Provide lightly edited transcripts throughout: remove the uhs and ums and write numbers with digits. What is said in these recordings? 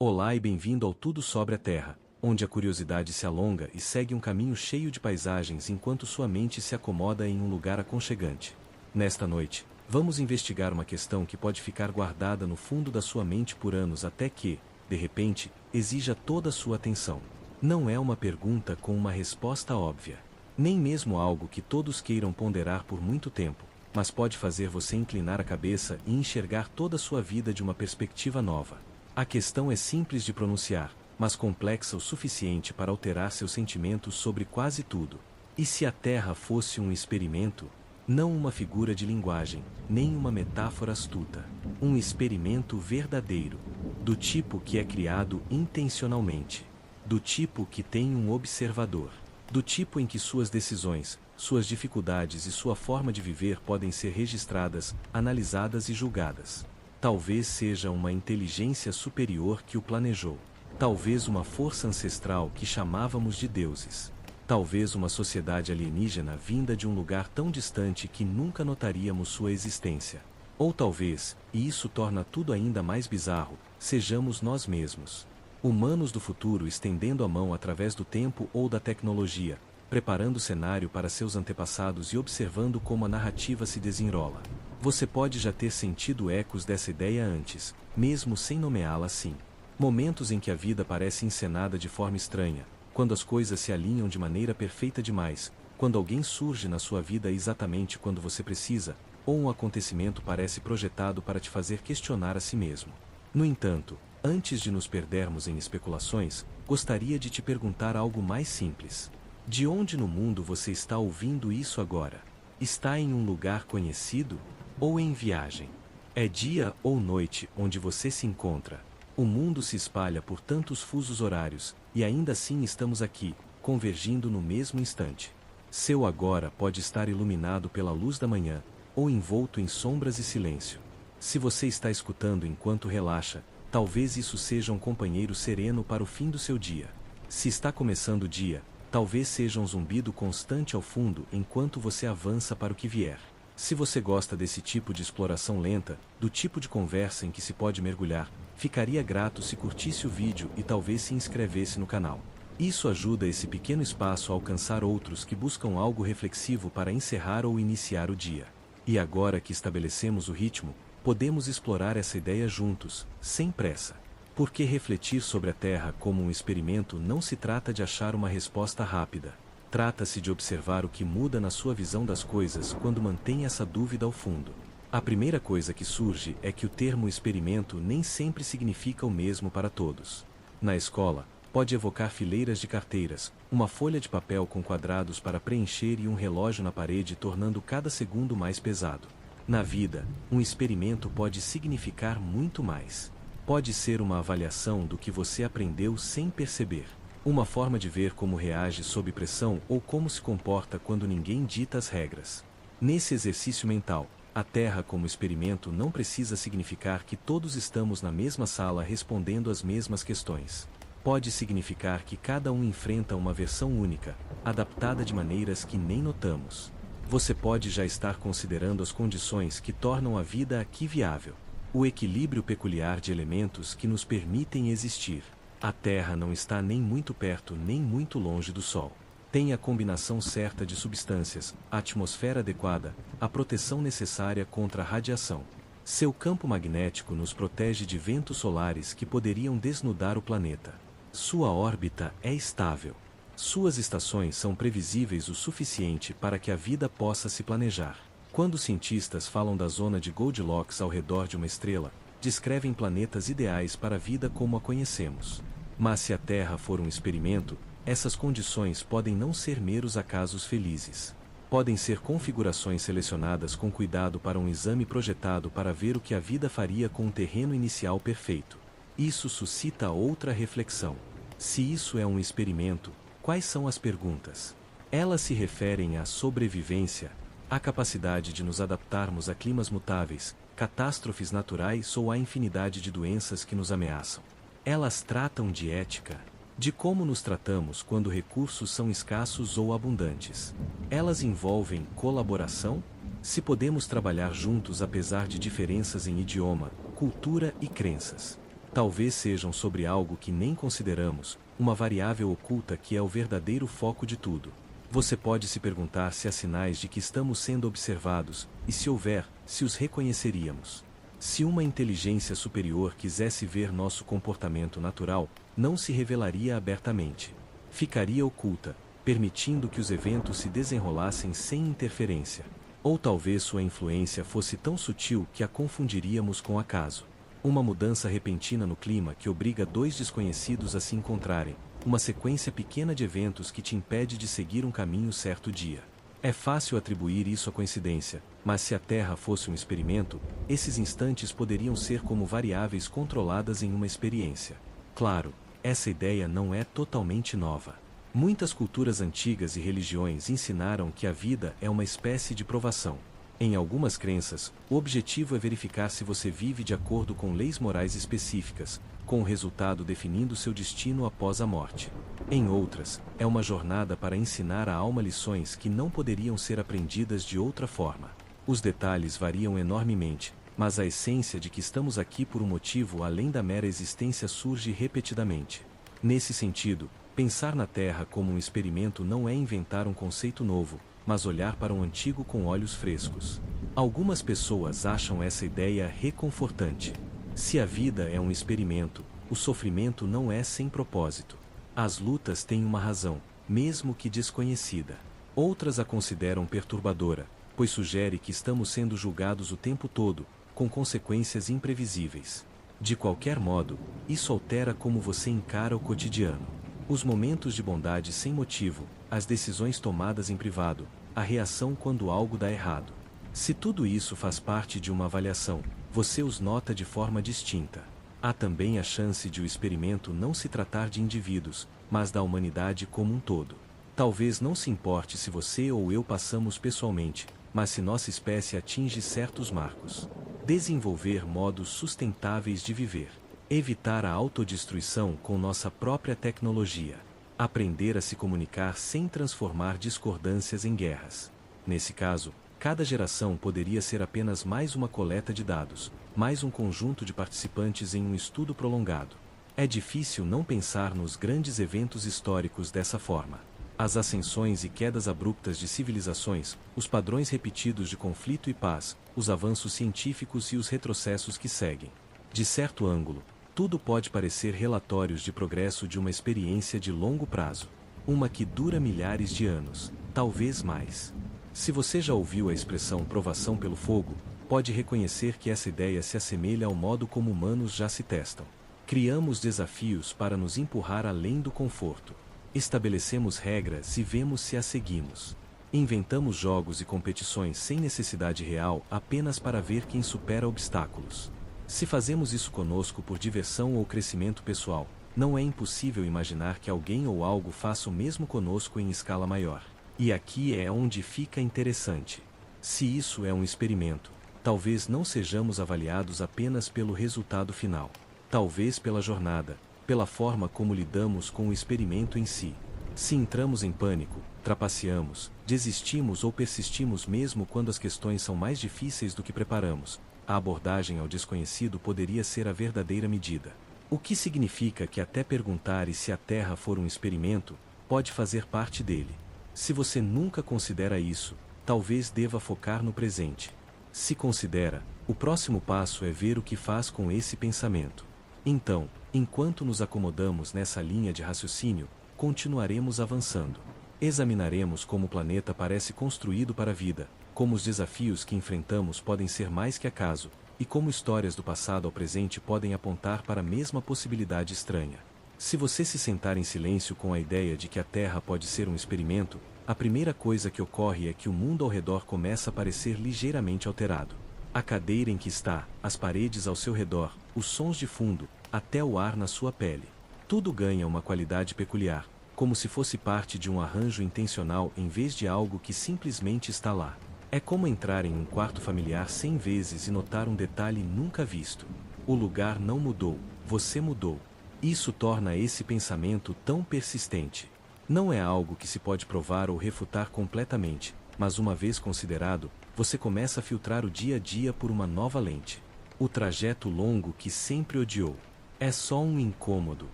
Olá e bem-vindo ao Tudo sobre a Terra, onde a curiosidade se alonga e segue um caminho cheio de paisagens enquanto sua mente se acomoda em um lugar aconchegante. Nesta noite, vamos investigar uma questão que pode ficar guardada no fundo da sua mente por anos até que, de repente, exija toda a sua atenção. Não é uma pergunta com uma resposta óbvia. Nem mesmo algo que todos queiram ponderar por muito tempo, mas pode fazer você inclinar a cabeça e enxergar toda a sua vida de uma perspectiva nova. A questão é simples de pronunciar, mas complexa o suficiente para alterar seus sentimentos sobre quase tudo. E se a Terra fosse um experimento? Não uma figura de linguagem, nem uma metáfora astuta. Um experimento verdadeiro. Do tipo que é criado intencionalmente. Do tipo que tem um observador. Do tipo em que suas decisões, suas dificuldades e sua forma de viver podem ser registradas, analisadas e julgadas. Talvez seja uma inteligência superior que o planejou. Talvez uma força ancestral que chamávamos de deuses. Talvez uma sociedade alienígena vinda de um lugar tão distante que nunca notaríamos sua existência. Ou talvez, e isso torna tudo ainda mais bizarro, sejamos nós mesmos. Humanos do futuro estendendo a mão através do tempo ou da tecnologia, preparando o cenário para seus antepassados e observando como a narrativa se desenrola. Você pode já ter sentido ecos dessa ideia antes, mesmo sem nomeá-la assim. Momentos em que a vida parece encenada de forma estranha, quando as coisas se alinham de maneira perfeita demais, quando alguém surge na sua vida exatamente quando você precisa, ou um acontecimento parece projetado para te fazer questionar a si mesmo. No entanto, antes de nos perdermos em especulações, gostaria de te perguntar algo mais simples. De onde no mundo você está ouvindo isso agora? Está em um lugar conhecido? Ou em viagem? É dia ou noite onde você se encontra? O mundo se espalha por tantos fusos horários, e ainda assim estamos aqui, convergindo no mesmo instante. Seu agora pode estar iluminado pela luz da manhã, ou envolto em sombras e silêncio. Se você está escutando enquanto relaxa, talvez isso seja um companheiro sereno para o fim do seu dia. Se está começando o dia, talvez seja um zumbido constante ao fundo enquanto você avança para o que vier. Se você gosta desse tipo de exploração lenta, do tipo de conversa em que se pode mergulhar, ficaria grato se curtisse o vídeo e talvez se inscrevesse no canal. Isso ajuda esse pequeno espaço a alcançar outros que buscam algo reflexivo para encerrar ou iniciar o dia. E agora que estabelecemos o ritmo, podemos explorar essa ideia juntos, sem pressa. Porque refletir sobre a Terra como um experimento não se trata de achar uma resposta rápida. Trata-se de observar o que muda na sua visão das coisas quando mantém essa dúvida ao fundo. A primeira coisa que surge é que o termo experimento nem sempre significa o mesmo para todos. Na escola, pode evocar fileiras de carteiras, uma folha de papel com quadrados para preencher e um relógio na parede tornando cada segundo mais pesado. Na vida, um experimento pode significar muito mais. Pode ser uma avaliação do que você aprendeu sem perceber. Uma forma de ver como reage sob pressão ou como se comporta quando ninguém dita as regras. Nesse exercício mental, a Terra como experimento não precisa significar que todos estamos na mesma sala respondendo as mesmas questões. Pode significar que cada um enfrenta uma versão única, adaptada de maneiras que nem notamos. Você pode já estar considerando as condições que tornam a vida aqui viável. O equilíbrio peculiar de elementos que nos permitem existir. A Terra não está nem muito perto nem muito longe do Sol. Tem a combinação certa de substâncias, a atmosfera adequada, a proteção necessária contra a radiação. Seu campo magnético nos protege de ventos solares que poderiam desnudar o planeta. Sua órbita é estável. Suas estações são previsíveis o suficiente para que a vida possa se planejar. Quando cientistas falam da zona de Goldilocks ao redor de uma estrela, descrevem planetas ideais para a vida como a conhecemos. Mas se a Terra for um experimento, essas condições podem não ser meros acasos felizes. Podem ser configurações selecionadas com cuidado para um exame projetado para ver o que a vida faria com um terreno inicial perfeito. Isso suscita outra reflexão. Se isso é um experimento, quais são as perguntas? Elas se referem à sobrevivência, à capacidade de nos adaptarmos a climas mutáveis, catástrofes naturais ou à infinidade de doenças que nos ameaçam. Elas tratam de ética, de como nos tratamos quando recursos são escassos ou abundantes. Elas envolvem colaboração? Se podemos trabalhar juntos apesar de diferenças em idioma, cultura e crenças. Talvez sejam sobre algo que nem consideramos, uma variável oculta que é o verdadeiro foco de tudo. Você pode se perguntar se há sinais de que estamos sendo observados, e se houver, se os reconheceríamos. Se uma inteligência superior quisesse ver nosso comportamento natural, não se revelaria abertamente. Ficaria oculta, permitindo que os eventos se desenrolassem sem interferência. Ou talvez sua influência fosse tão sutil que a confundiríamos com acaso. Uma mudança repentina no clima que obriga dois desconhecidos a se encontrarem, uma sequência pequena de eventos que te impede de seguir um caminho certo dia. É fácil atribuir isso à coincidência, mas se a Terra fosse um experimento, esses instantes poderiam ser como variáveis controladas em uma experiência. Claro, essa ideia não é totalmente nova. Muitas culturas antigas e religiões ensinaram que a vida é uma espécie de provação. Em algumas crenças, o objetivo é verificar se você vive de acordo com leis morais específicas, com o resultado definindo seu destino após a morte. Em outras, é uma jornada para ensinar a alma lições que não poderiam ser aprendidas de outra forma. Os detalhes variam enormemente, mas a essência de que estamos aqui por um motivo além da mera existência surge repetidamente. Nesse sentido, pensar na Terra como um experimento não é inventar um conceito novo, mas olhar para um antigo com olhos frescos. Algumas pessoas acham essa ideia reconfortante. Se a vida é um experimento, o sofrimento não é sem propósito. As lutas têm uma razão, mesmo que desconhecida. Outras a consideram perturbadora, pois sugere que estamos sendo julgados o tempo todo, com consequências imprevisíveis. De qualquer modo, isso altera como você encara o cotidiano. Os momentos de bondade sem motivo, as decisões tomadas em privado, a reação quando algo dá errado. Se tudo isso faz parte de uma avaliação, você os nota de forma distinta. Há também a chance de o experimento não se tratar de indivíduos, mas da humanidade como um todo. Talvez não se importe se você ou eu passamos pessoalmente, mas se nossa espécie atinge certos marcos. Desenvolver modos sustentáveis de viver. Evitar a autodestruição com nossa própria tecnologia. Aprender a se comunicar sem transformar discordâncias em guerras. Nesse caso, cada geração poderia ser apenas mais uma coleta de dados, mais um conjunto de participantes em um estudo prolongado. É difícil não pensar nos grandes eventos históricos dessa forma. As ascensões e quedas abruptas de civilizações, os padrões repetidos de conflito e paz, os avanços científicos e os retrocessos que seguem. De certo ângulo, tudo pode parecer relatórios de progresso de uma experiência de longo prazo. Uma que dura milhares de anos, talvez mais. Se você já ouviu a expressão provação pelo fogo, pode reconhecer que essa ideia se assemelha ao modo como humanos já se testam. Criamos desafios para nos empurrar além do conforto. Estabelecemos regras e vemos se as seguimos. Inventamos jogos e competições sem necessidade real apenas para ver quem supera obstáculos. Se fazemos isso conosco por diversão ou crescimento pessoal, não é impossível imaginar que alguém ou algo faça o mesmo conosco em escala maior. E aqui é onde fica interessante. Se isso é um experimento, talvez não sejamos avaliados apenas pelo resultado final. Talvez pela jornada, pela forma como lidamos com o experimento em si. Se entramos em pânico, trapaceamos, desistimos ou persistimos mesmo quando as questões são mais difíceis do que preparamos, a abordagem ao desconhecido poderia ser a verdadeira medida. O que significa que até perguntar e se a Terra for um experimento, pode fazer parte dele. Se você nunca considera isso, talvez deva focar no presente. Se considera, o próximo passo é ver o que faz com esse pensamento. Então, enquanto nos acomodamos nessa linha de raciocínio, continuaremos avançando. Examinaremos como o planeta parece construído para a vida, como os desafios que enfrentamos podem ser mais que acaso, e como histórias do passado ao presente podem apontar para a mesma possibilidade estranha. Se você se sentar em silêncio com a ideia de que a Terra pode ser um experimento, a primeira coisa que ocorre é que o mundo ao redor começa a parecer ligeiramente alterado. A cadeira em que está, as paredes ao seu redor, os sons de fundo, até o ar na sua pele. Tudo ganha uma qualidade peculiar, como se fosse parte de um arranjo intencional em vez de algo que simplesmente está lá. É como entrar em um quarto familiar 100 vezes e notar um detalhe nunca visto. O lugar não mudou, você mudou. Isso torna esse pensamento tão persistente. Não é algo que se pode provar ou refutar completamente, mas uma vez considerado, você começa a filtrar o dia a dia por uma nova lente. O trajeto longo que sempre odiou. É só um incômodo?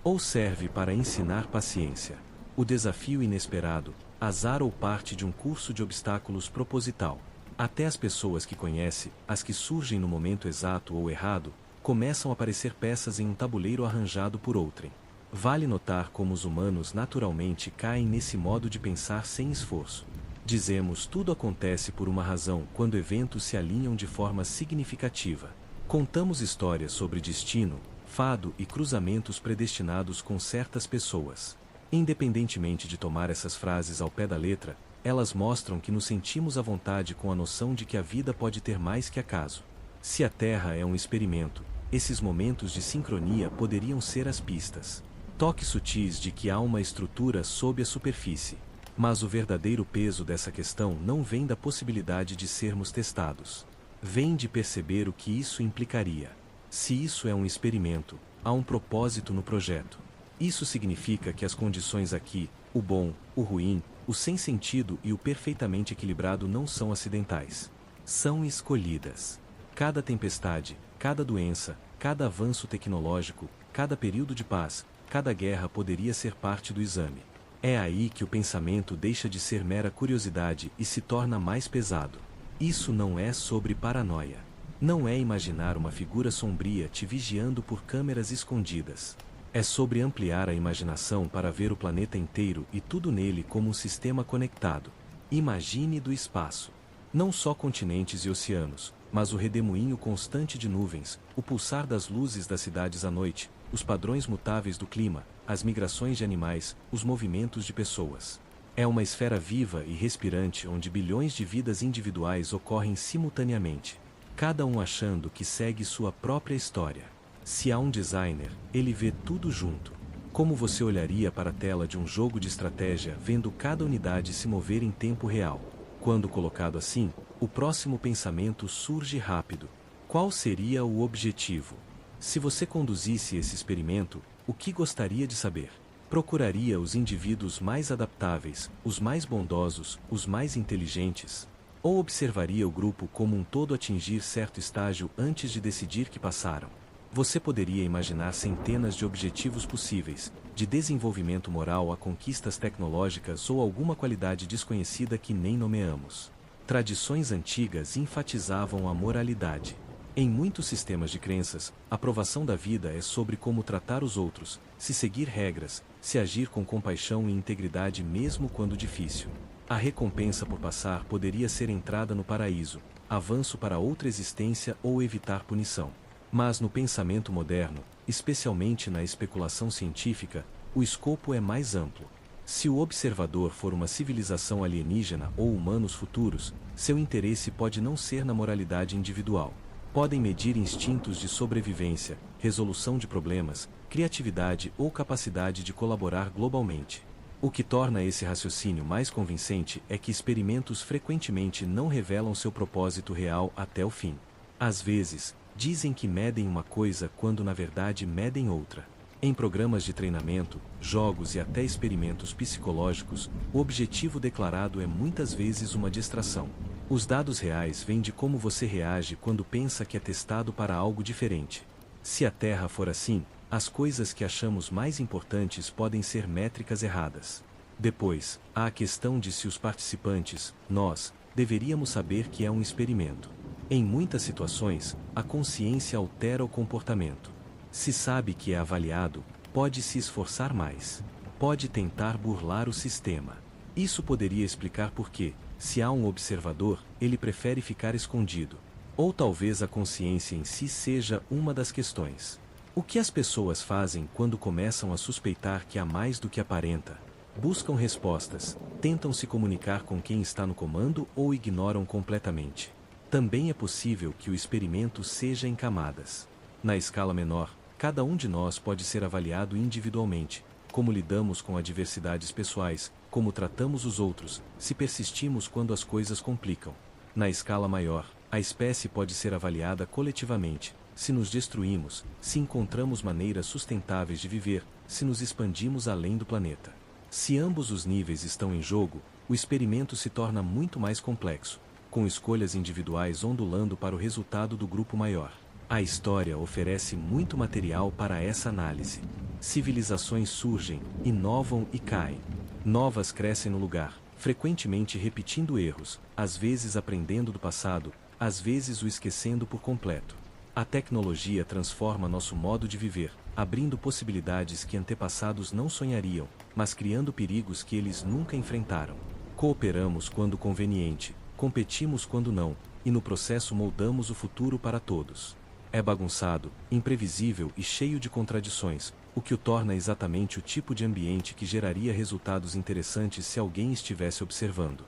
Ou serve para ensinar paciência? O desafio inesperado, azar ou parte de um curso de obstáculos proposital? Até as pessoas que conhece, as que surgem no momento exato ou errado, começam a parecer peças em um tabuleiro arranjado por outrem. Vale notar como os humanos naturalmente caem nesse modo de pensar sem esforço. Dizemos tudo acontece por uma razão quando eventos se alinham de forma significativa. Contamos histórias sobre destino, fado e cruzamentos predestinados com certas pessoas. Independentemente de tomar essas frases ao pé da letra, elas mostram que nos sentimos à vontade com a noção de que a vida pode ter mais que acaso. Se a Terra é um experimento, esses momentos de sincronia poderiam ser as pistas. Toques sutis de que há uma estrutura sob a superfície. Mas o verdadeiro peso dessa questão não vem da possibilidade de sermos testados. Vem de perceber o que isso implicaria. Se isso é um experimento, há um propósito no projeto. Isso significa que as condições aqui, o bom, o ruim, o sem sentido e o perfeitamente equilibrado não são acidentais. São escolhidas. Cada tempestade, cada doença, cada avanço tecnológico, cada período de paz, cada guerra poderia ser parte do exame. É aí que o pensamento deixa de ser mera curiosidade e se torna mais pesado. Isso não é sobre paranoia. Não é imaginar uma figura sombria te vigiando por câmeras escondidas. É sobre ampliar a imaginação para ver o planeta inteiro e tudo nele como um sistema conectado. Imagine do espaço. Não só continentes e oceanos, mas o redemoinho constante de nuvens, o pulsar das luzes das cidades à noite, os padrões mutáveis do clima, as migrações de animais, os movimentos de pessoas. É uma esfera viva e respirante onde bilhões de vidas individuais ocorrem simultaneamente, cada um achando que segue sua própria história. Se há um designer, ele vê tudo junto. Como você olharia para a tela de um jogo de estratégia vendo cada unidade se mover em tempo real? Quando colocado assim, o próximo pensamento surge rápido. Qual seria o objetivo? Se você conduzisse esse experimento, o que gostaria de saber? Procuraria os indivíduos mais adaptáveis, os mais bondosos, os mais inteligentes? Ou observaria o grupo como um todo atingir certo estágio antes de decidir que passaram? Você poderia imaginar centenas de objetivos possíveis, de desenvolvimento moral a conquistas tecnológicas ou alguma qualidade desconhecida que nem nomeamos. Tradições antigas enfatizavam a moralidade. Em muitos sistemas de crenças, a aprovação da vida é sobre como tratar os outros, se seguir regras, se agir com compaixão e integridade mesmo quando difícil. A recompensa por passar poderia ser entrada no paraíso, avanço para outra existência ou evitar punição. Mas no pensamento moderno, especialmente na especulação científica, o escopo é mais amplo. Se o observador for uma civilização alienígena ou humanos futuros, seu interesse pode não ser na moralidade individual. Podem medir instintos de sobrevivência, resolução de problemas, criatividade ou capacidade de colaborar globalmente. O que torna esse raciocínio mais convincente é que experimentos frequentemente não revelam seu propósito real até o fim. Às vezes, dizem que medem uma coisa quando na verdade medem outra. Em programas de treinamento, jogos e até experimentos psicológicos, o objetivo declarado é muitas vezes uma distração. Os dados reais vêm de como você reage quando pensa que é testado para algo diferente. Se a Terra for assim, as coisas que achamos mais importantes podem ser métricas erradas. Depois, há a questão de se os participantes, nós, deveríamos saber que é um experimento. Em muitas situações, a consciência altera o comportamento. Se sabe que é avaliado, pode se esforçar mais. Pode tentar burlar o sistema. Isso poderia explicar por que, se há um observador, ele prefere ficar escondido. Ou talvez a consciência em si seja uma das questões. O que as pessoas fazem quando começam a suspeitar que há mais do que aparenta? Buscam respostas, tentam se comunicar com quem está no comando ou ignoram completamente. Também é possível que o experimento seja em camadas. Na escala menor, cada um de nós pode ser avaliado individualmente, como lidamos com adversidades pessoais, como tratamos os outros, se persistimos quando as coisas complicam. Na escala maior, a espécie pode ser avaliada coletivamente, se nos destruímos, se encontramos maneiras sustentáveis de viver, se nos expandimos além do planeta. Se ambos os níveis estão em jogo, o experimento se torna muito mais complexo, com escolhas individuais ondulando para o resultado do grupo maior. A história oferece muito material para essa análise. Civilizações surgem, inovam e caem. Novas crescem no lugar, frequentemente repetindo erros, às vezes aprendendo do passado, às vezes o esquecendo por completo. A tecnologia transforma nosso modo de viver, abrindo possibilidades que antepassados não sonhariam, mas criando perigos que eles nunca enfrentaram. Cooperamos quando conveniente, competimos quando não, e no processo moldamos o futuro para todos. É bagunçado, imprevisível e cheio de contradições, o que o torna exatamente o tipo de ambiente que geraria resultados interessantes se alguém estivesse observando.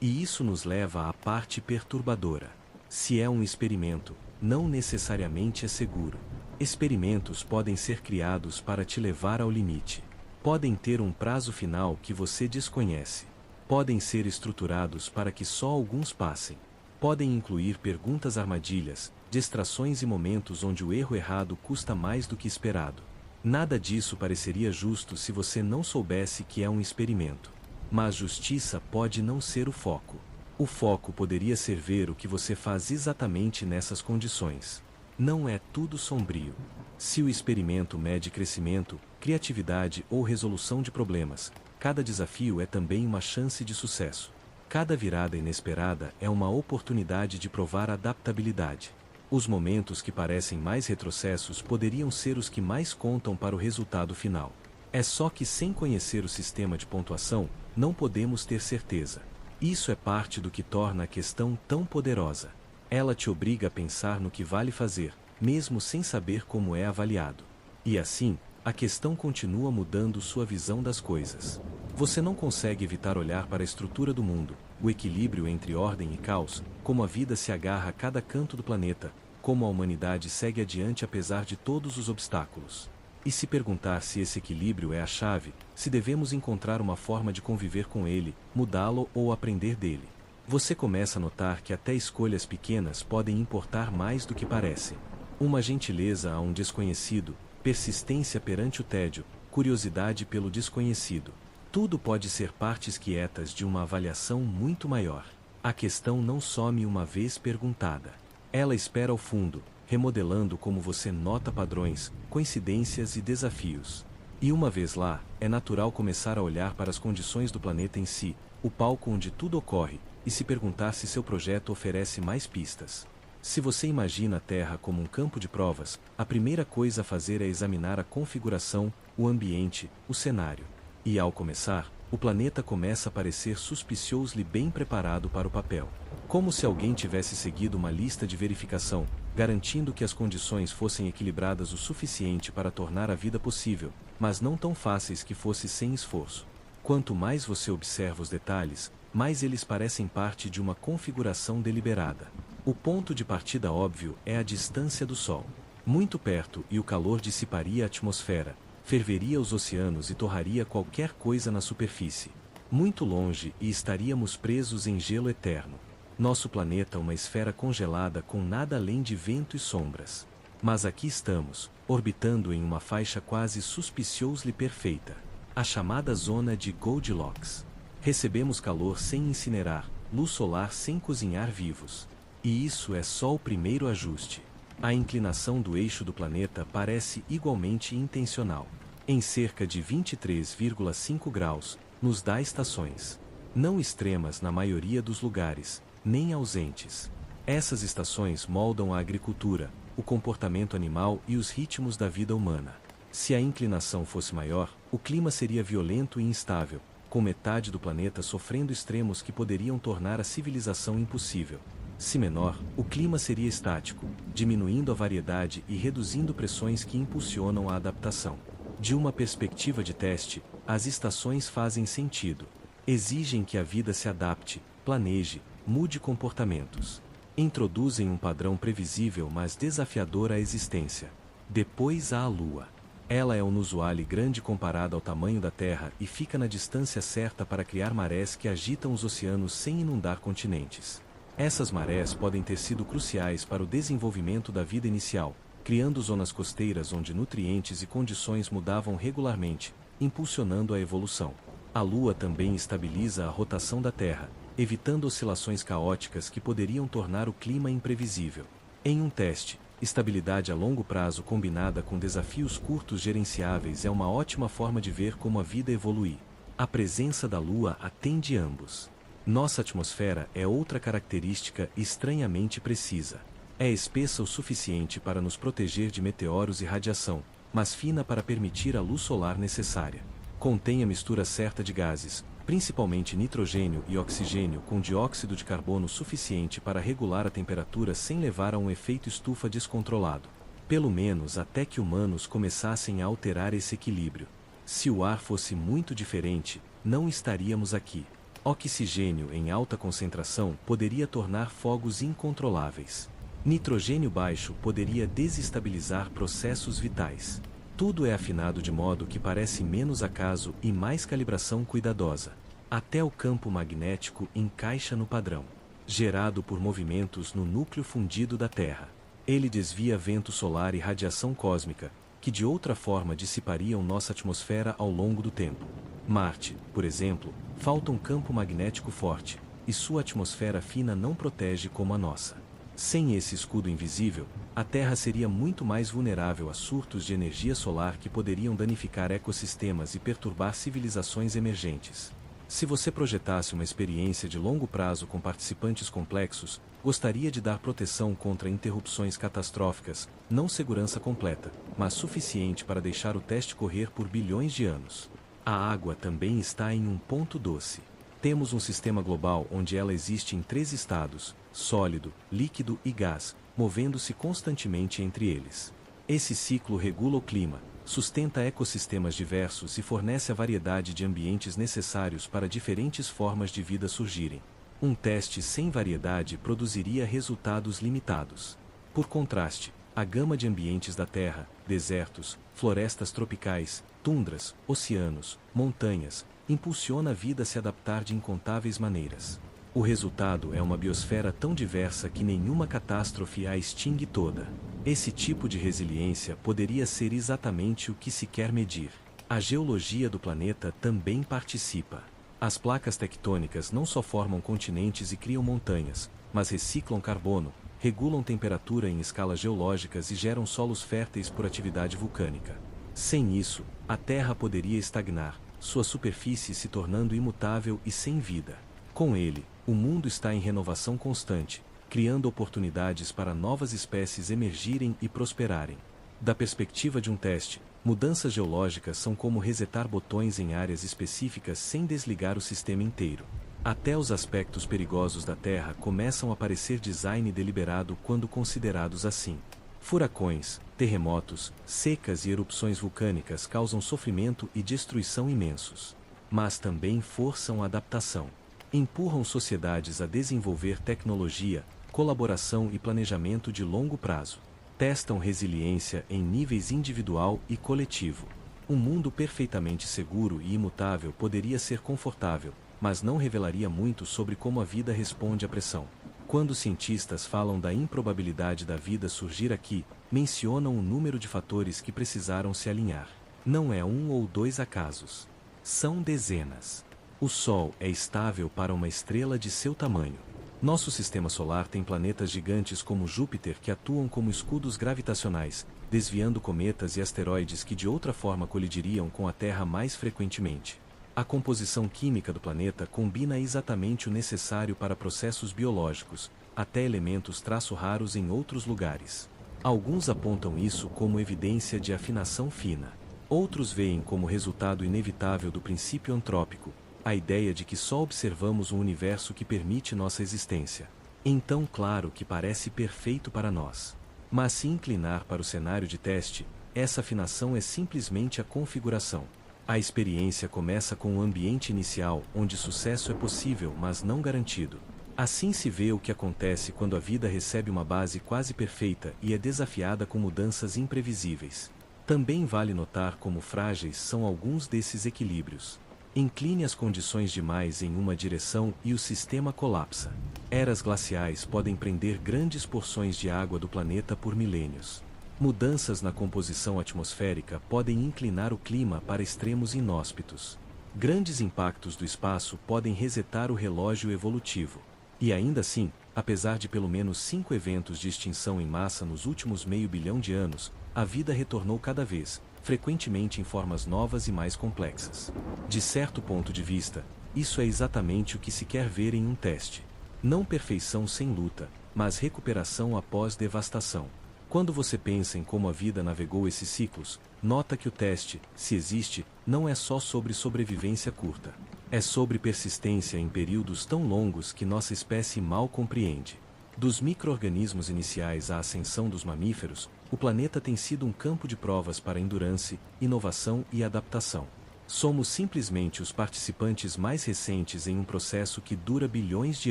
E isso nos leva à parte perturbadora. Se é um experimento, não necessariamente é seguro. Experimentos podem ser criados para te levar ao limite. Podem ter um prazo final que você desconhece. Podem ser estruturados para que só alguns passem. Podem incluir perguntas armadilhas, distrações e momentos onde o erro errado custa mais do que esperado. Nada disso pareceria justo se você não soubesse que é um experimento. Mas justiça pode não ser o foco. O foco poderia ser ver o que você faz exatamente nessas condições. Não é tudo sombrio. Se o experimento mede crescimento, criatividade ou resolução de problemas, cada desafio é também uma chance de sucesso. Cada virada inesperada é uma oportunidade de provar adaptabilidade. Os momentos que parecem mais retrocessos poderiam ser os que mais contam para o resultado final. É só que sem conhecer o sistema de pontuação, não podemos ter certeza. Isso é parte do que torna a questão tão poderosa. Ela te obriga a pensar no que vale fazer, mesmo sem saber como é avaliado. E assim, a questão continua mudando sua visão das coisas. Você não consegue evitar olhar para a estrutura do mundo, o equilíbrio entre ordem e caos, como a vida se agarra a cada canto do planeta, como a humanidade segue adiante apesar de todos os obstáculos. E se perguntar se esse equilíbrio é a chave, se devemos encontrar uma forma de conviver com ele, mudá-lo ou aprender dele. Você começa a notar que até escolhas pequenas podem importar mais do que parecem. Uma gentileza a um desconhecido, persistência perante o tédio, curiosidade pelo desconhecido. Tudo pode ser partes quietas de uma avaliação muito maior. A questão não some uma vez perguntada. Ela espera ao fundo, remodelando como você nota padrões, coincidências e desafios. E uma vez lá, é natural começar a olhar para as condições do planeta em si, o palco onde tudo ocorre, e se perguntar se seu projeto oferece mais pistas. Se você imagina a Terra como um campo de provas, a primeira coisa a fazer é examinar a configuração, o ambiente, o cenário. E ao começar, o planeta começa a parecer suspicioso-lhe bem preparado para o papel. Como se alguém tivesse seguido uma lista de verificação, garantindo que as condições fossem equilibradas o suficiente para tornar a vida possível, mas não tão fáceis que fosse sem esforço. Quanto mais você observa os detalhes, mais eles parecem parte de uma configuração deliberada. O ponto de partida óbvio é a distância do Sol. Muito perto e o calor dissiparia a atmosfera, ferveria os oceanos e torraria qualquer coisa na superfície. Muito longe e estaríamos presos em gelo eterno. Nosso planeta uma esfera congelada com nada além de vento e sombras. Mas aqui estamos, orbitando em uma faixa quase suspiciously perfeita. A chamada zona de Goldilocks. Recebemos calor sem incinerar, luz solar sem cozinhar vivos. E isso é só o primeiro ajuste. A inclinação do eixo do planeta parece igualmente intencional. Em cerca de 23,5 graus, nos dá estações. Não extremas na maioria dos lugares, nem ausentes. Essas estações moldam a agricultura, o comportamento animal e os ritmos da vida humana. Se a inclinação fosse maior, o clima seria violento e instável, com metade do planeta sofrendo extremos que poderiam tornar a civilização impossível. Se menor, o clima seria estático, diminuindo a variedade e reduzindo pressões que impulsionam a adaptação. De uma perspectiva de teste, as estações fazem sentido. Exigem que a vida se adapte, planeje, mude comportamentos. Introduzem um padrão previsível mas desafiador à existência. Depois há a Lua. Ela é inusual e grande comparada ao tamanho da Terra e fica na distância certa para criar marés que agitam os oceanos sem inundar continentes. Essas marés podem ter sido cruciais para o desenvolvimento da vida inicial, criando zonas costeiras onde nutrientes e condições mudavam regularmente, impulsionando a evolução. A Lua também estabiliza a rotação da Terra, evitando oscilações caóticas que poderiam tornar o clima imprevisível. Em um teste, Estabilidade a longo prazo combinada com desafios curtos gerenciáveis é uma ótima forma de ver como a vida evolui. A presença da Lua atende ambos. Nossa atmosfera é outra característica estranhamente precisa. É espessa o suficiente para nos proteger de meteoros e radiação, mas fina para permitir a luz solar necessária. Contém a mistura certa de gases, principalmente nitrogênio e oxigênio com dióxido de carbono suficiente para regular a temperatura sem levar a um efeito estufa descontrolado. Pelo menos até que humanos começassem a alterar esse equilíbrio. Se o ar fosse muito diferente, não estaríamos aqui. Oxigênio em alta concentração poderia tornar fogos incontroláveis. Nitrogênio baixo poderia desestabilizar processos vitais. Tudo é afinado de modo que parece menos acaso e mais calibração cuidadosa. Até o campo magnético encaixa no padrão, gerado por movimentos no núcleo fundido da Terra. Ele desvia vento solar e radiação cósmica, que de outra forma dissipariam nossa atmosfera ao longo do tempo. Marte, por exemplo, falta um campo magnético forte, e sua atmosfera fina não protege como a nossa. Sem esse escudo invisível, a Terra seria muito mais vulnerável a surtos de energia solar que poderiam danificar ecossistemas e perturbar civilizações emergentes. Se você projetasse uma experiência de longo prazo com participantes complexos, gostaria de dar proteção contra interrupções catastróficas, não segurança completa, mas suficiente para deixar o teste correr por bilhões de anos. A água também está em um ponto doce. Temos um sistema global onde ela existe em 3 estados: sólido, líquido e gás, movendo-se constantemente entre eles. Esse ciclo regula o clima, sustenta ecossistemas diversos e fornece a variedade de ambientes necessários para diferentes formas de vida surgirem. Um teste sem variedade produziria resultados limitados. Por contraste, a gama de ambientes da Terra, desertos, florestas tropicais, tundras, oceanos, montanhas, impulsiona a vida a se adaptar de incontáveis maneiras. O resultado é uma biosfera tão diversa que nenhuma catástrofe a extingue toda. Esse tipo de resiliência poderia ser exatamente o que se quer medir. A geologia do planeta também participa. As placas tectônicas não só formam continentes e criam montanhas, mas reciclam carbono, regulam temperatura em escalas geológicas e geram solos férteis por atividade vulcânica. Sem isso, a Terra poderia estagnar, sua superfície se tornando imutável e sem vida. Com ele, o mundo está em renovação constante, criando oportunidades para novas espécies emergirem e prosperarem. Da perspectiva de um teste, mudanças geológicas são como resetar botões em áreas específicas sem desligar o sistema inteiro. Até os aspectos perigosos da Terra começam a parecer design deliberado quando considerados assim. Furacões, terremotos, secas e erupções vulcânicas causam sofrimento e destruição imensos. Mas também forçam a adaptação. Empurram sociedades a desenvolver tecnologia, colaboração e planejamento de longo prazo. Testam resiliência em níveis individual e coletivo. Um mundo perfeitamente seguro e imutável poderia ser confortável, mas não revelaria muito sobre como a vida responde à pressão. Quando cientistas falam da improbabilidade da vida surgir aqui, mencionam o número de fatores que precisaram se alinhar. Não é 1 ou 2 acasos. São dezenas. O Sol é estável para uma estrela de seu tamanho. Nosso sistema solar tem planetas gigantes como Júpiter que atuam como escudos gravitacionais, desviando cometas e asteroides que de outra forma colidiriam com a Terra mais frequentemente. A composição química do planeta combina exatamente o necessário para processos biológicos, até elementos traço raros em outros lugares. Alguns apontam isso como evidência de afinação fina. Outros veem como resultado inevitável do princípio antrópico, a ideia de que só observamos um universo que permite nossa existência. Então, claro que parece perfeito para nós. Mas se inclinar para o cenário de teste, essa afinação é simplesmente a configuração. A experiência começa com um ambiente inicial onde sucesso é possível, mas não garantido. Assim se vê o que acontece quando a vida recebe uma base quase perfeita e é desafiada com mudanças imprevisíveis. Também vale notar como frágeis são alguns desses equilíbrios. Incline as condições demais em uma direção e o sistema colapsa. Eras glaciais podem prender grandes porções de água do planeta por milênios. Mudanças na composição atmosférica podem inclinar o clima para extremos inóspitos. Grandes impactos do espaço podem resetar o relógio evolutivo. E ainda assim, apesar de pelo menos 5 eventos de extinção em massa nos últimos meio bilhão de anos, a vida retornou cada vez, frequentemente em formas novas e mais complexas. De certo ponto de vista, isso é exatamente o que se quer ver em um teste. Não perfeição sem luta, mas recuperação após devastação. Quando você pensa em como a vida navegou esses ciclos, nota que o teste, se existe, não é só sobre sobrevivência curta. É sobre persistência em períodos tão longos que nossa espécie mal compreende. Dos micro-organismos iniciais à ascensão dos mamíferos, o planeta tem sido um campo de provas para endurance, inovação e adaptação. Somos simplesmente os participantes mais recentes em um processo que dura bilhões de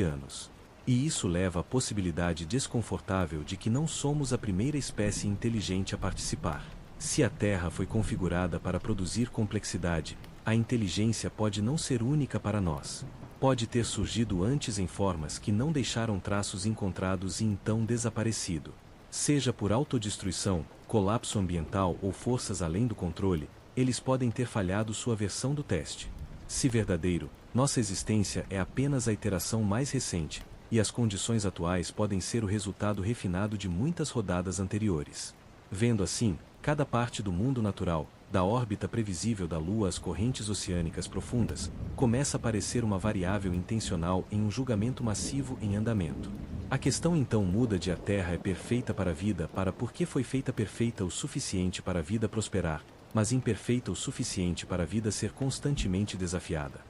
anos. E isso leva à possibilidade desconfortável de que não somos a primeira espécie inteligente a participar. Se a Terra foi configurada para produzir complexidade, a inteligência pode não ser única para nós. Pode ter surgido antes em formas que não deixaram traços encontrados e então desaparecido. Seja por autodestruição, colapso ambiental ou forças além do controle, eles podem ter falhado sua versão do teste. Se verdadeiro, nossa existência é apenas a iteração mais recente, e as condições atuais podem ser o resultado refinado de muitas rodadas anteriores. Vendo assim, cada parte do mundo natural, da órbita previsível da Lua às correntes oceânicas profundas, começa a parecer uma variável intencional em um julgamento massivo em andamento. A questão então muda de a Terra é perfeita para a vida para por que foi feita perfeita o suficiente para a vida prosperar, mas imperfeita o suficiente para a vida ser constantemente desafiada.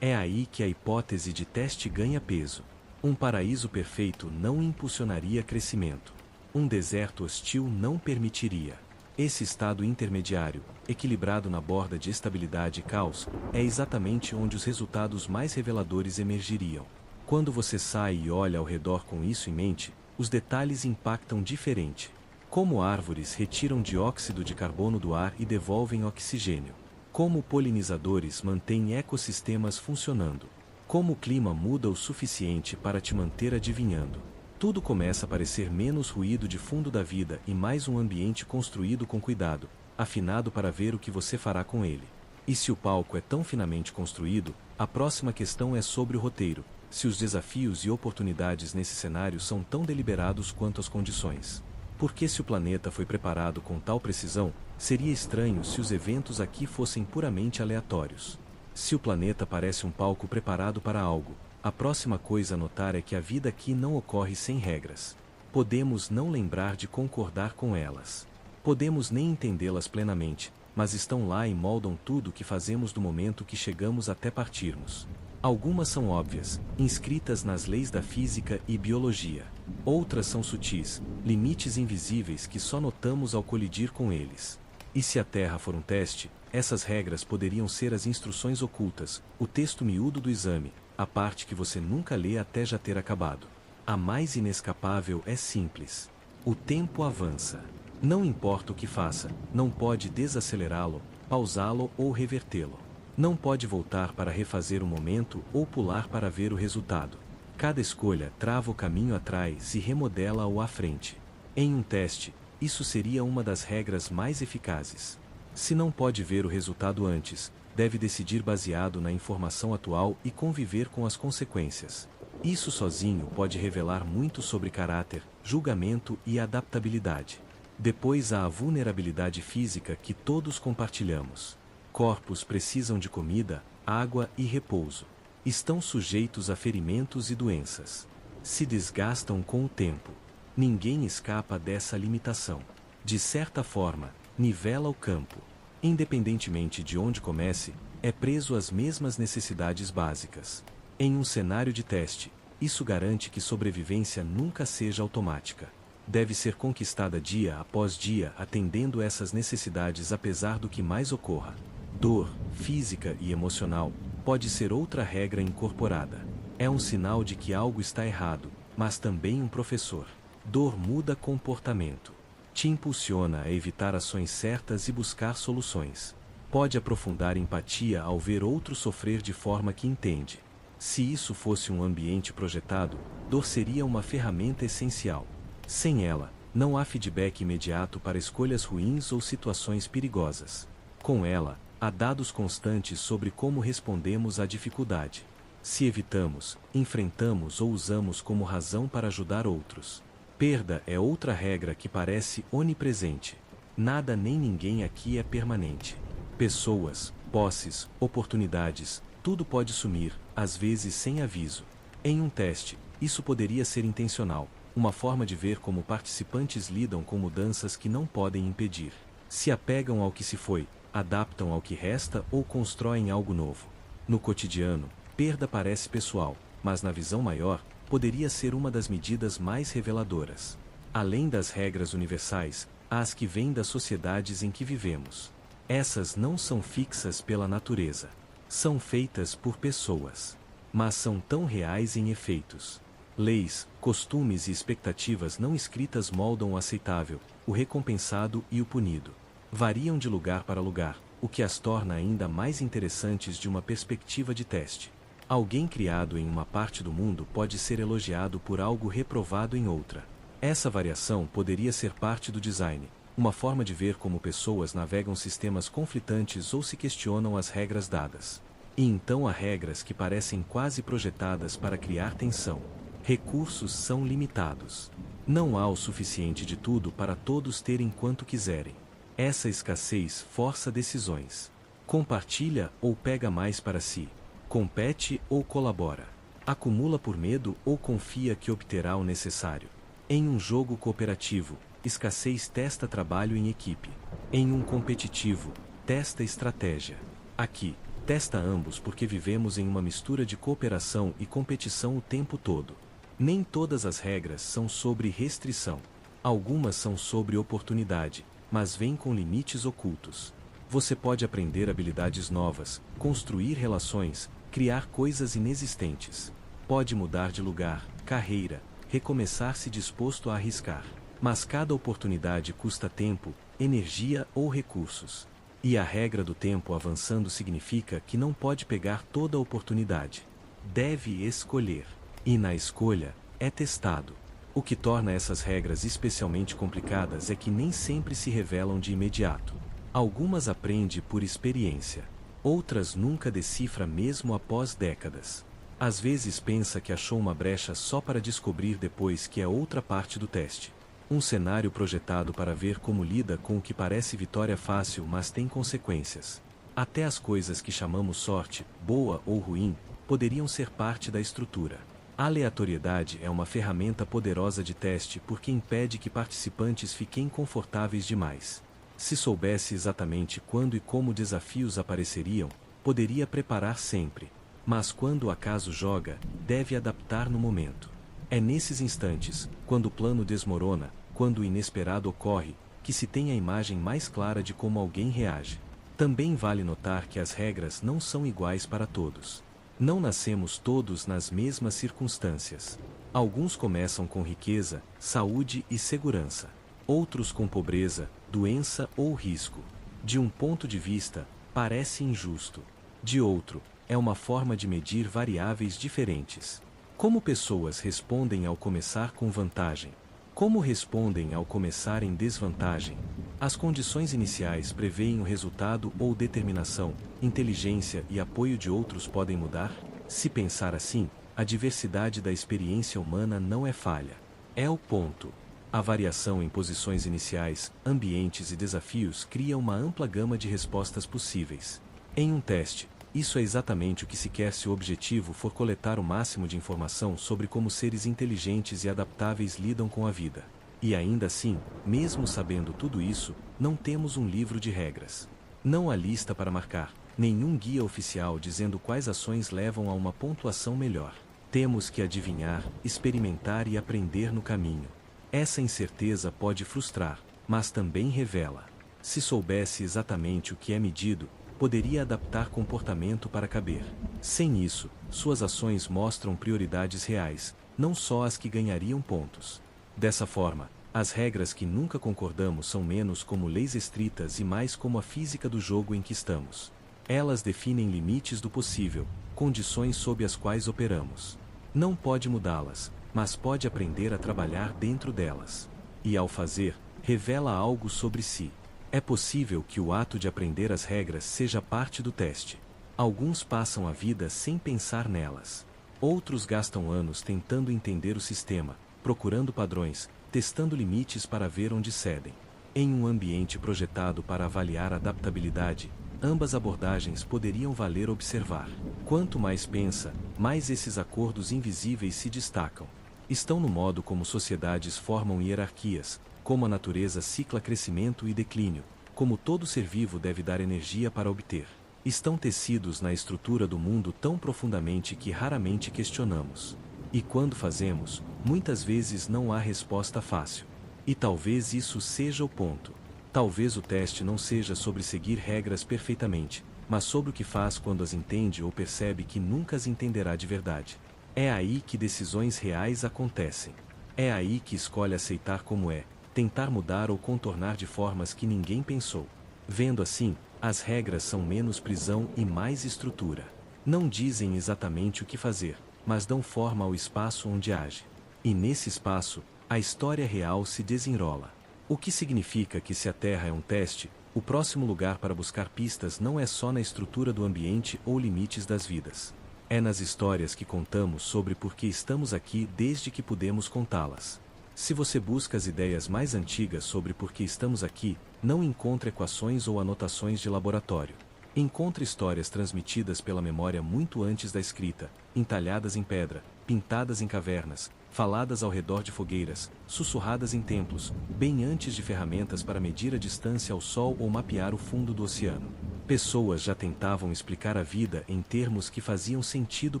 É aí que a hipótese de teste ganha peso. Um paraíso perfeito não impulsionaria crescimento. Um deserto hostil não permitiria. Esse estado intermediário, equilibrado na borda de estabilidade e caos, é exatamente onde os resultados mais reveladores emergiriam. Quando você sai e olha ao redor com isso em mente, os detalhes impactam diferente. Como árvores retiram dióxido de carbono do ar e devolvem oxigênio. Como polinizadores mantêm ecossistemas funcionando. Como o clima muda o suficiente para te manter adivinhando. Tudo começa a parecer menos ruído de fundo da vida e mais um ambiente construído com cuidado, afinado para ver o que você fará com ele. E se o palco é tão finamente construído, a próxima questão é sobre o roteiro, se os desafios e oportunidades nesse cenário são tão deliberados quanto as condições. Porque se o planeta foi preparado com tal precisão, seria estranho se os eventos aqui fossem puramente aleatórios. Se o planeta parece um palco preparado para algo, a próxima coisa a notar é que a vida aqui não ocorre sem regras. Podemos não lembrar de concordar com elas. Podemos nem entendê-las plenamente, mas estão lá e moldam tudo o que fazemos do momento que chegamos até partirmos. Algumas são óbvias, inscritas nas leis da física e biologia. Outras são sutis, limites invisíveis que só notamos ao colidir com eles. E se a Terra for um teste, essas regras poderiam ser as instruções ocultas, o texto miúdo do exame, a parte que você nunca lê até já ter acabado. A mais inescapável é simples. O tempo avança. Não importa o que faça, não pode desacelerá-lo, pausá-lo ou revertê-lo. Não pode voltar para refazer o momento ou pular para ver o resultado. Cada escolha trava o caminho atrás e remodela-o à frente. Em um teste, isso seria uma das regras mais eficazes. Se não pode ver o resultado antes, deve decidir baseado na informação atual e conviver com as consequências. Isso sozinho pode revelar muito sobre caráter, julgamento e adaptabilidade. Depois há a vulnerabilidade física que todos compartilhamos. Corpos precisam de comida, água e repouso. Estão sujeitos a ferimentos e doenças. Se desgastam com o tempo. Ninguém escapa dessa limitação. De certa forma, nivela o campo. Independentemente de onde comece, é preso às mesmas necessidades básicas. Em um cenário de teste, isso garante que sobrevivência nunca seja automática. Deve ser conquistada dia após dia atendendo essas necessidades apesar do que mais ocorra. Dor, física e emocional, pode ser outra regra incorporada. É um sinal de que algo está errado, mas também um professor. Dor muda comportamento. Te impulsiona a evitar ações certas e buscar soluções. Pode aprofundar empatia ao ver outro sofrer de forma que entende. Se isso fosse um ambiente projetado, dor seria uma ferramenta essencial. Sem ela, não há feedback imediato para escolhas ruins ou situações perigosas. Com ela, há dados constantes sobre como respondemos à dificuldade. Se evitamos, enfrentamos ou usamos como razão para ajudar outros. Perda é outra regra que parece onipresente. Nada nem ninguém aqui é permanente. Pessoas, posses, oportunidades, tudo pode sumir, às vezes sem aviso. Em um teste, isso poderia ser intencional, uma forma de ver como participantes lidam com mudanças que não podem impedir. Se apegam ao que se foi, adaptam ao que resta ou constroem algo novo. No cotidiano, perda parece pessoal, mas na visão maior, poderia ser uma das medidas mais reveladoras. Além das regras universais, há as que vêm das sociedades em que vivemos. Essas não são fixas pela natureza. São feitas por pessoas. Mas são tão reais em efeitos. Leis, costumes e expectativas não escritas moldam o aceitável, o recompensado e o punido. Variam de lugar para lugar, o que as torna ainda mais interessantes de uma perspectiva de teste. Alguém criado em uma parte do mundo pode ser elogiado por algo reprovado em outra. Essa variação poderia ser parte do design, uma forma de ver como pessoas navegam sistemas conflitantes ou se questionam as regras dadas. E então há regras que parecem quase projetadas para criar tensão. Recursos são limitados. Não há o suficiente de tudo para todos terem quanto quiserem. Essa escassez força decisões. Compartilha ou pega mais para si. Compete ou colabora. Acumula por medo ou confia que obterá o necessário. Em um jogo cooperativo, escassez testa trabalho em equipe. Em um competitivo, testa estratégia. Aqui, testa ambos porque vivemos em uma mistura de cooperação e competição o tempo todo. Nem todas as regras são sobre restrição. Algumas são sobre oportunidade, mas vêm com limites ocultos. Você pode aprender habilidades novas, construir relações, criar coisas inexistentes. Pode mudar de lugar, carreira, recomeçar-se disposto a arriscar. Mas cada oportunidade custa tempo, energia ou recursos. E a regra do tempo avançando significa que não pode pegar toda a oportunidade. Deve escolher. E na escolha, é testado. O que torna essas regras especialmente complicadas é que nem sempre se revelam de imediato. Algumas aprende por experiência. Outras nunca decifra mesmo após décadas. Às vezes pensa que achou uma brecha só para descobrir depois que é outra parte do teste. Um cenário projetado para ver como lida com o que parece vitória fácil mas tem consequências. Até as coisas que chamamos sorte, boa ou ruim, poderiam ser parte da estrutura. A aleatoriedade é uma ferramenta poderosa de teste porque impede que participantes fiquem confortáveis demais. Se soubesse exatamente quando e como desafios apareceriam, poderia preparar sempre. Mas quando o acaso joga, deve adaptar no momento. É nesses instantes, quando o plano desmorona, quando o inesperado ocorre, que se tem a imagem mais clara de como alguém reage. Também vale notar que as regras não são iguais para todos. Não nascemos todos nas mesmas circunstâncias. Alguns começam com riqueza, saúde e segurança. Outros com pobreza, doença ou risco. De um ponto de vista, parece injusto. De outro, é uma forma de medir variáveis diferentes. Como pessoas respondem ao começar com vantagem? Como respondem ao começar em desvantagem? As condições iniciais preveem o resultado ou determinação, inteligência e apoio de outros podem mudar? Se pensar assim, a diversidade da experiência humana não é falha. É o ponto. A variação em posições iniciais, ambientes e desafios cria uma ampla gama de respostas possíveis. Em um teste, isso é exatamente o que se quer se o objetivo for coletar o máximo de informação sobre como seres inteligentes e adaptáveis lidam com a vida. E ainda assim, mesmo sabendo tudo isso, não temos um livro de regras. Não há lista para marcar, nenhum guia oficial dizendo quais ações levam a uma pontuação melhor. Temos que adivinhar, experimentar e aprender no caminho. Essa incerteza pode frustrar, mas também revela. Se soubesse exatamente o que é medido, poderia adaptar comportamento para caber. Sem isso, suas ações mostram prioridades reais, não só as que ganhariam pontos. Dessa forma, as regras que nunca concordamos são menos como leis estritas e mais como a física do jogo em que estamos. Elas definem limites do possível, condições sob as quais operamos. Não pode mudá-las, mas pode aprender a trabalhar dentro delas. E ao fazer, revela algo sobre si. É possível que o ato de aprender as regras seja parte do teste. Alguns passam a vida sem pensar nelas. Outros gastam anos tentando entender o sistema, procurando padrões, testando limites para ver onde cedem. Em um ambiente projetado para avaliar adaptabilidade, ambas abordagens poderiam valer observar. Quanto mais pensa, mais esses acordos invisíveis se destacam. Estão no modo como sociedades formam hierarquias, como a natureza cicla crescimento e declínio, como todo ser vivo deve dar energia para obter. Estão tecidos na estrutura do mundo tão profundamente que raramente questionamos. E quando fazemos, muitas vezes não há resposta fácil. E talvez isso seja o ponto. Talvez o teste não seja sobre seguir regras perfeitamente, mas sobre o que faz quando as entende ou percebe que nunca as entenderá de verdade. É aí que decisões reais acontecem. É aí que escolhe aceitar como é, tentar mudar ou contornar de formas que ninguém pensou. Vendo assim, as regras são menos prisão e mais estrutura. Não dizem exatamente o que fazer, mas dão forma ao espaço onde age. E nesse espaço, a história real se desenrola. O que significa que se a Terra é um teste, o próximo lugar para buscar pistas não é só na estrutura do ambiente ou limites das vidas. É nas histórias que contamos sobre por que estamos aqui desde que pudemos contá-las. Se você busca as ideias mais antigas sobre por que estamos aqui, não encontra equações ou anotações de laboratório. Encontra histórias transmitidas pela memória muito antes da escrita, entalhadas em pedra, pintadas em cavernas, faladas ao redor de fogueiras, sussurradas em templos, bem antes de ferramentas para medir a distância ao Sol ou mapear o fundo do oceano. Pessoas já tentavam explicar a vida em termos que faziam sentido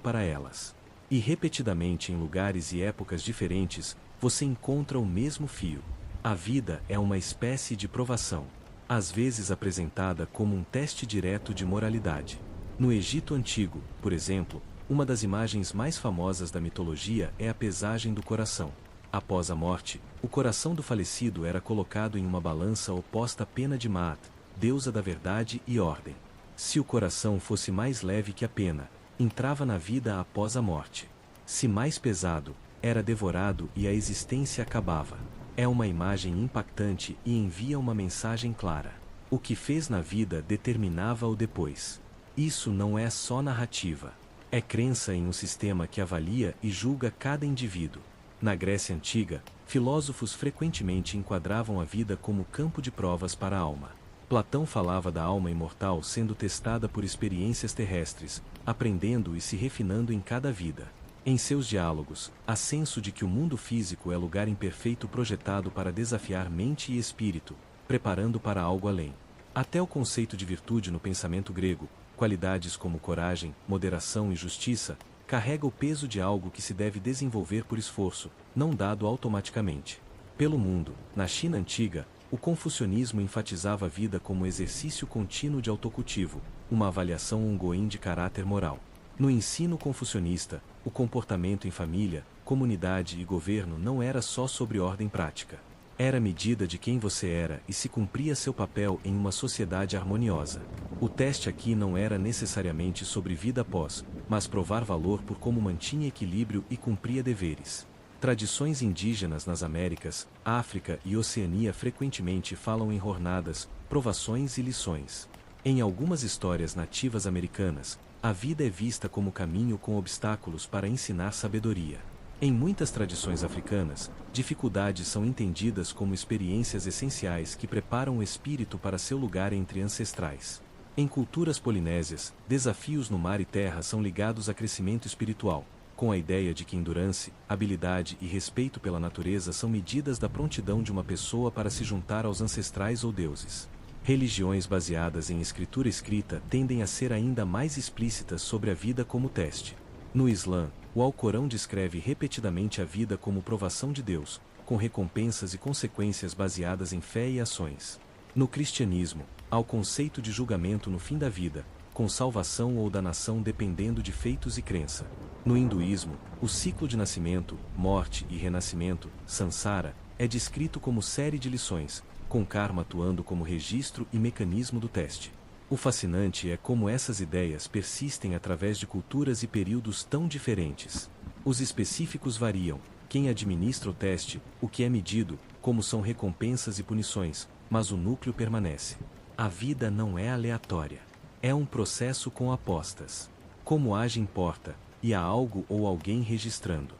para elas. E repetidamente em lugares e épocas diferentes, você encontra o mesmo fio. A vida é uma espécie de provação, às vezes apresentada como um teste direto de moralidade. No Egito Antigo, por exemplo, uma das imagens mais famosas da mitologia é a pesagem do coração. Após a morte, o coração do falecido era colocado em uma balança oposta à pena de Maat, deusa da verdade e ordem. Se o coração fosse mais leve que a pena, entrava na vida após a morte. Se mais pesado, era devorado e a existência acabava. É uma imagem impactante e envia uma mensagem clara. O que fez na vida determinava o depois. Isso não é só narrativa. É crença em um sistema que avalia e julga cada indivíduo. Na Grécia Antiga, filósofos frequentemente enquadravam a vida como campo de provas para a alma. Platão falava da alma imortal sendo testada por experiências terrestres, aprendendo e se refinando em cada vida. Em seus diálogos, há senso de que o mundo físico é lugar imperfeito projetado para desafiar mente e espírito, preparando para algo além. Até o conceito de virtude no pensamento grego, qualidades como coragem, moderação e justiça, carrega o peso de algo que se deve desenvolver por esforço, não dado automaticamente. Pelo mundo, na China antiga, o confucionismo enfatizava a vida como exercício contínuo de autocultivo, uma avaliação ongoing de caráter moral. No ensino confucionista, o comportamento em família, comunidade e governo não era só sobre ordem prática. Era a medida de quem você era e se cumpria seu papel em uma sociedade harmoniosa. O teste aqui não era necessariamente sobre vida após, mas provar valor por como mantinha equilíbrio e cumpria deveres. Tradições indígenas nas Américas, África e Oceania frequentemente falam em jornadas, provações e lições. Em algumas histórias nativas americanas, a vida é vista como caminho com obstáculos para ensinar sabedoria. Em muitas tradições africanas, dificuldades são entendidas como experiências essenciais que preparam o espírito para seu lugar entre ancestrais. Em culturas polinésias, desafios no mar e terra são ligados a crescimento espiritual, com a ideia de que endurance, habilidade e respeito pela natureza são medidas da prontidão de uma pessoa para se juntar aos ancestrais ou deuses. Religiões baseadas em escritura escrita tendem a ser ainda mais explícitas sobre a vida como teste. No Islã, o Alcorão descreve repetidamente a vida como provação de Deus, com recompensas e consequências baseadas em fé e ações. No cristianismo, há o conceito de julgamento no fim da vida, com salvação ou danação dependendo de feitos e crença. No hinduísmo, o ciclo de nascimento, morte e renascimento, samsara, é descrito como série de lições, com karma atuando como registro e mecanismo do teste. O fascinante é como essas ideias persistem através de culturas e períodos tão diferentes. Os específicos variam, quem administra o teste, o que é medido, como são recompensas e punições, mas o núcleo permanece. A vida não é aleatória. É um processo com apostas. Como age importa, e há algo ou alguém registrando.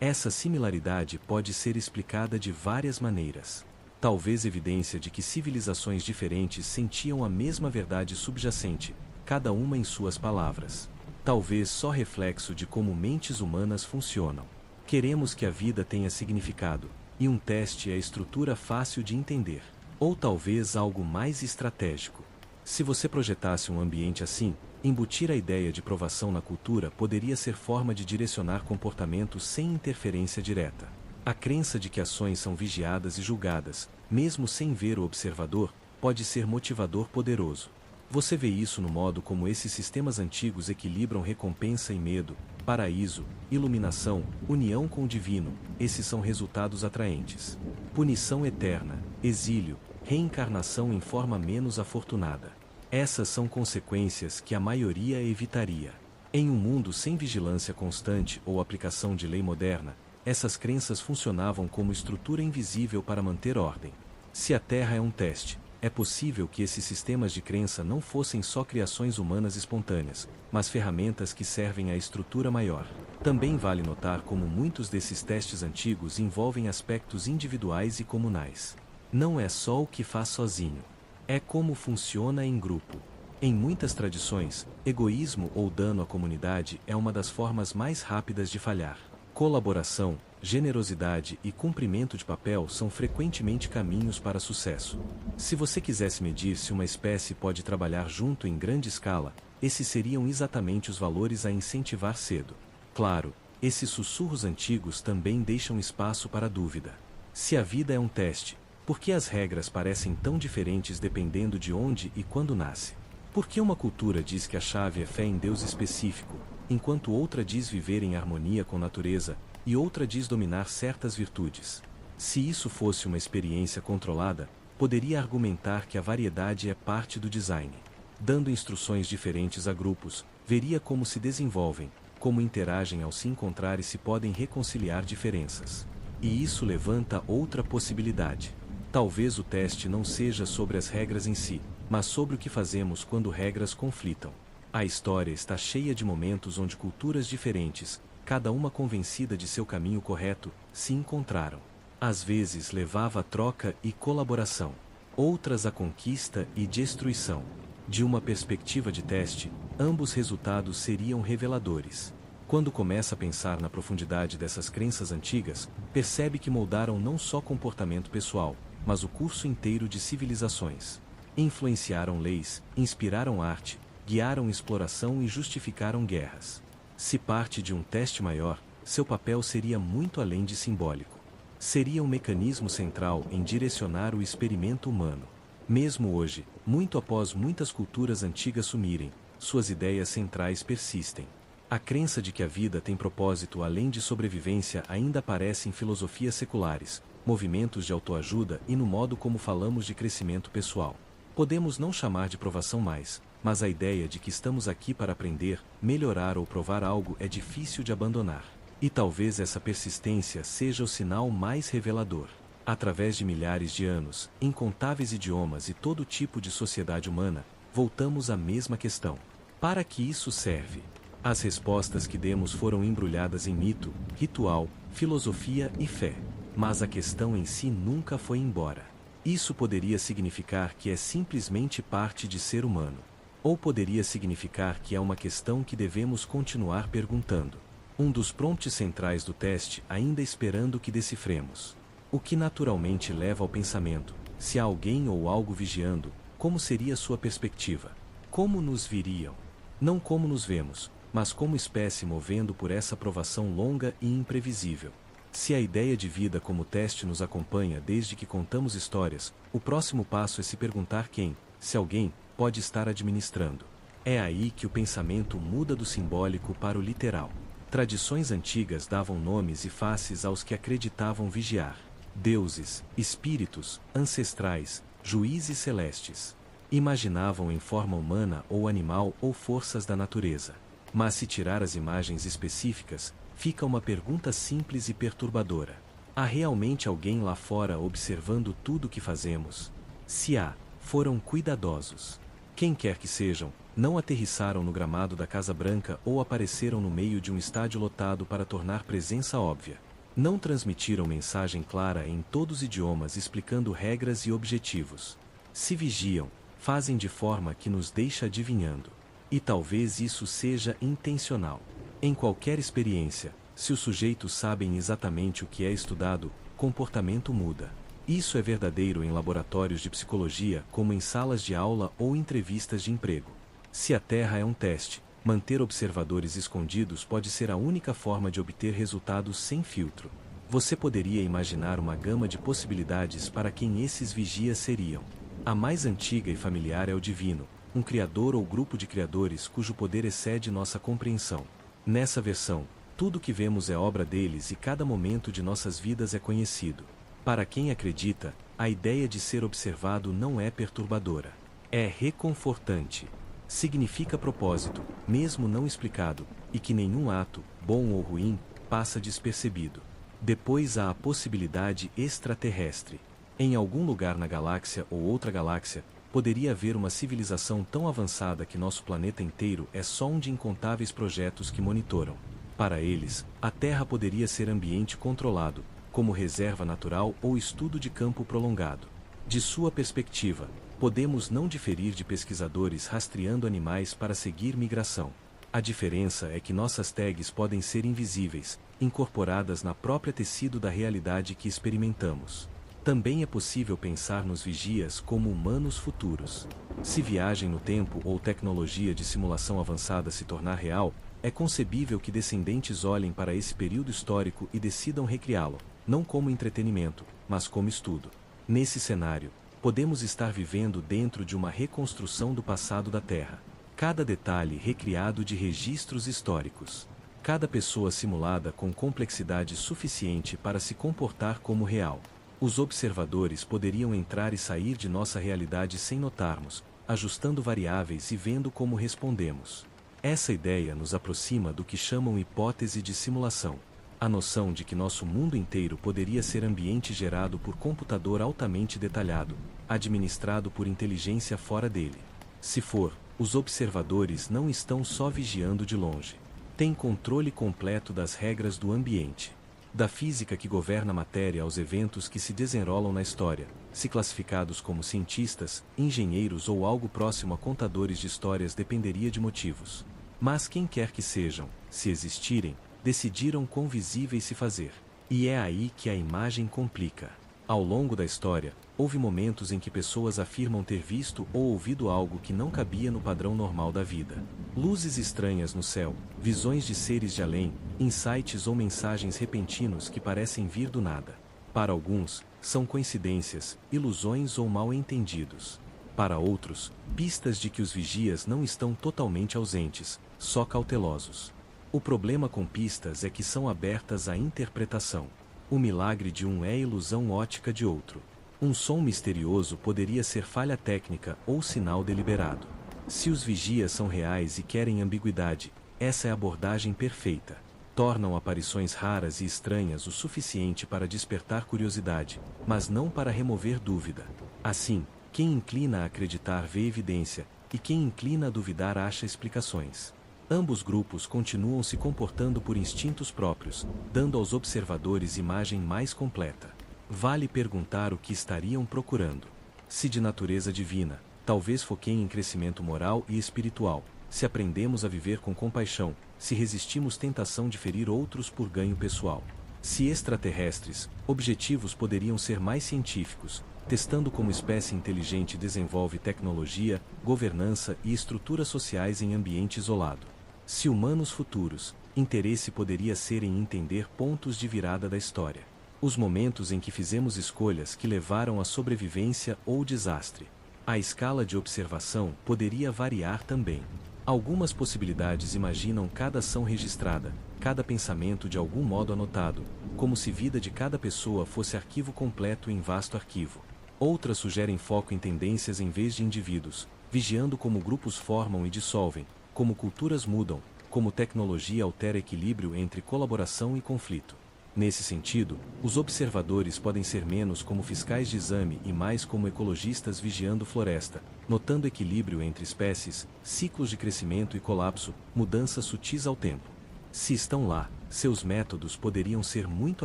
Essa similaridade pode ser explicada de várias maneiras. Talvez evidência de que civilizações diferentes sentiam a mesma verdade subjacente, cada uma em suas palavras. Talvez só reflexo de como mentes humanas funcionam. Queremos que a vida tenha significado, e um teste é a estrutura fácil de entender. Ou talvez algo mais estratégico. Se você projetasse um ambiente assim, embutir a ideia de provação na cultura poderia ser forma de direcionar comportamento sem interferência direta. A crença de que ações são vigiadas e julgadas, mesmo sem ver o observador, pode ser motivador poderoso. Você vê isso no modo como esses sistemas antigos equilibram recompensa e medo, paraíso, iluminação, união com o divino. Esses são resultados atraentes. Punição eterna, exílio, reencarnação em forma menos afortunada. Essas são consequências que a maioria evitaria. Em um mundo sem vigilância constante ou aplicação de lei moderna, essas crenças funcionavam como estrutura invisível para manter ordem. Se a Terra é um teste, é possível que esses sistemas de crença não fossem só criações humanas espontâneas, mas ferramentas que servem à estrutura maior. Também vale notar como muitos desses testes antigos envolvem aspectos individuais e comunais. Não é só o que faz sozinho. É como funciona em grupo. Em muitas tradições, egoísmo ou dano à comunidade é uma das formas mais rápidas de falhar. Colaboração, generosidade e cumprimento de papel são frequentemente caminhos para sucesso. Se você quisesse medir se uma espécie pode trabalhar junto em grande escala, esses seriam exatamente os valores a incentivar cedo. Claro, esses sussurros antigos também deixam espaço para dúvida. Se a vida é um teste, por que as regras parecem tão diferentes dependendo de onde e quando nasce? Por que uma cultura diz que a chave é fé em Deus específico, enquanto outra diz viver em harmonia com a natureza, e outra diz dominar certas virtudes? Se isso fosse uma experiência controlada, poderia argumentar que a variedade é parte do design. Dando instruções diferentes a grupos, veria como se desenvolvem, como interagem ao se encontrar e se podem reconciliar diferenças. E isso levanta outra possibilidade. Talvez o teste não seja sobre as regras em si, mas sobre o que fazemos quando regras conflitam. A história está cheia de momentos onde culturas diferentes, cada uma convencida de seu caminho correto, se encontraram. Às vezes levava a troca e colaboração, outras a conquista e destruição. De uma perspectiva de teste, ambos resultados seriam reveladores. Quando começa a pensar na profundidade dessas crenças antigas, percebe que moldaram não só comportamento pessoal, mas o curso inteiro de civilizações. Influenciaram leis, inspiraram arte, guiaram exploração e justificaram guerras. Se parte de um teste maior, seu papel seria muito além de simbólico. Seria um mecanismo central em direcionar o experimento humano. Mesmo hoje, muito após muitas culturas antigas sumirem, suas ideias centrais persistem. A crença de que a vida tem propósito além de sobrevivência ainda aparece em filosofias seculares, movimentos de autoajuda e no modo como falamos de crescimento pessoal. Podemos não chamar de provação mais, mas a ideia de que estamos aqui para aprender, melhorar ou provar algo é difícil de abandonar. E talvez essa persistência seja o sinal mais revelador. Através de milhares de anos, incontáveis idiomas e todo tipo de sociedade humana, voltamos à mesma questão. Para que isso serve? As respostas que demos foram embrulhadas em mito, ritual, filosofia e fé. Mas a questão em si nunca foi embora. Isso poderia significar que é simplesmente parte de ser humano. Ou poderia significar que é uma questão que devemos continuar perguntando. Um dos prompts centrais do teste ainda esperando que decifremos. O que naturalmente leva ao pensamento, se há alguém ou algo vigiando, como seria sua perspectiva? Como nos viriam? Não como nos vemos, mas como espécie movendo por essa provação longa e imprevisível. Se a ideia de vida como teste nos acompanha desde que contamos histórias, o próximo passo é se perguntar quem, se alguém, pode estar administrando. É aí que o pensamento muda do simbólico para o literal. Tradições antigas davam nomes e faces aos que acreditavam vigiar. Deuses, espíritos, ancestrais, juízes celestes. Imaginavam em forma humana ou animal ou forças da natureza. Mas se tirar as imagens específicas, fica uma pergunta simples e perturbadora. Há realmente alguém lá fora observando tudo o que fazemos? Se há, foram cuidadosos. Quem quer que sejam, não aterrissaram no gramado da Casa Branca ou apareceram no meio de um estádio lotado para tornar presença óbvia. Não transmitiram mensagem clara em todos os idiomas explicando regras e objetivos. Se vigiam, fazem de forma que nos deixa adivinhando. E talvez isso seja intencional. Em qualquer experiência, se os sujeitos sabem exatamente o que é estudado, comportamento muda. Isso é verdadeiro em laboratórios de psicologia, como em salas de aula ou entrevistas de emprego. Se a Terra é um teste, manter observadores escondidos pode ser a única forma de obter resultados sem filtro. Você poderia imaginar uma gama de possibilidades para quem esses vigias seriam. A mais antiga e familiar é o divino, um criador ou grupo de criadores cujo poder excede nossa compreensão. Nessa versão, tudo que vemos é obra deles e cada momento de nossas vidas é conhecido. Para quem acredita, a ideia de ser observado não é perturbadora. É reconfortante. Significa propósito, mesmo não explicado, e que nenhum ato, bom ou ruim, passa despercebido. Depois há a possibilidade extraterrestre. Em algum lugar na galáxia ou outra galáxia, poderia haver uma civilização tão avançada que nosso planeta inteiro é só um de incontáveis projetos que monitoram. Para eles, a Terra poderia ser ambiente controlado, como reserva natural ou estudo de campo prolongado. De sua perspectiva, podemos não diferir de pesquisadores rastreando animais para seguir migração. A diferença é que nossas tags podem ser invisíveis, incorporadas na própria tecido da realidade que experimentamos. Também é possível pensar nos vigias como humanos futuros. Se viagem no tempo ou tecnologia de simulação avançada se tornar real, é concebível que descendentes olhem para esse período histórico e decidam recriá-lo, não como entretenimento, mas como estudo. Nesse cenário, podemos estar vivendo dentro de uma reconstrução do passado da Terra. Cada detalhe recriado de registros históricos. Cada pessoa simulada com complexidade suficiente para se comportar como real. Os observadores poderiam entrar e sair de nossa realidade sem notarmos, ajustando variáveis e vendo como respondemos. Essa ideia nos aproxima do que chamam hipótese de simulação. A noção de que nosso mundo inteiro poderia ser ambiente gerado por computador altamente detalhado, administrado por inteligência fora dele. Se for, os observadores não estão só vigiando de longe. Têm controle completo das regras do ambiente. Da física que governa a matéria aos eventos que se desenrolam na história, se classificados como cientistas, engenheiros ou algo próximo a contadores de histórias dependeria de motivos. Mas quem quer que sejam, se existirem, decidiram quão visíveis se fazer. E é aí que a imagem complica. Ao longo da história, houve momentos em que pessoas afirmam ter visto ou ouvido algo que não cabia no padrão normal da vida. Luzes estranhas no céu, visões de seres de além, insights ou mensagens repentinos que parecem vir do nada. Para alguns, são coincidências, ilusões ou mal-entendidos. Para outros, pistas de que os vigias não estão totalmente ausentes, só cautelosos. O problema com pistas é que são abertas à interpretação. O milagre de um é ilusão ótica de outro. Um som misterioso poderia ser falha técnica ou sinal deliberado. Se os vigias são reais e querem ambiguidade, essa é a abordagem perfeita. Tornam aparições raras e estranhas o suficiente para despertar curiosidade, mas não para remover dúvida. Assim, quem inclina a acreditar vê evidência, e quem inclina a duvidar acha explicações. Ambos grupos continuam se comportando por instintos próprios, dando aos observadores imagem mais completa. Vale perguntar o que estariam procurando. Se de natureza divina, talvez foquem em crescimento moral e espiritual, se aprendemos a viver com compaixão, se resistimos tentação de ferir outros por ganho pessoal. Se extraterrestres, objetivos poderiam ser mais científicos, testando como espécie inteligente desenvolve tecnologia, governança e estruturas sociais em ambiente isolado. Se humanos futuros, interesse poderia ser em entender pontos de virada da história. Os momentos em que fizemos escolhas que levaram à sobrevivência ou desastre. A escala de observação poderia variar também. Algumas possibilidades imaginam cada ação registrada, cada pensamento de algum modo anotado, como se vida de cada pessoa fosse arquivo completo em vasto arquivo. Outras sugerem foco em tendências em vez de indivíduos, vigiando como grupos formam e dissolvem, como culturas mudam, como tecnologia altera equilíbrio entre colaboração e conflito. Nesse sentido, os observadores podem ser menos como fiscais de exame e mais como ecologistas vigiando floresta, notando equilíbrio entre espécies, ciclos de crescimento e colapso, mudanças sutis ao tempo. Se estão lá, seus métodos poderiam ser muito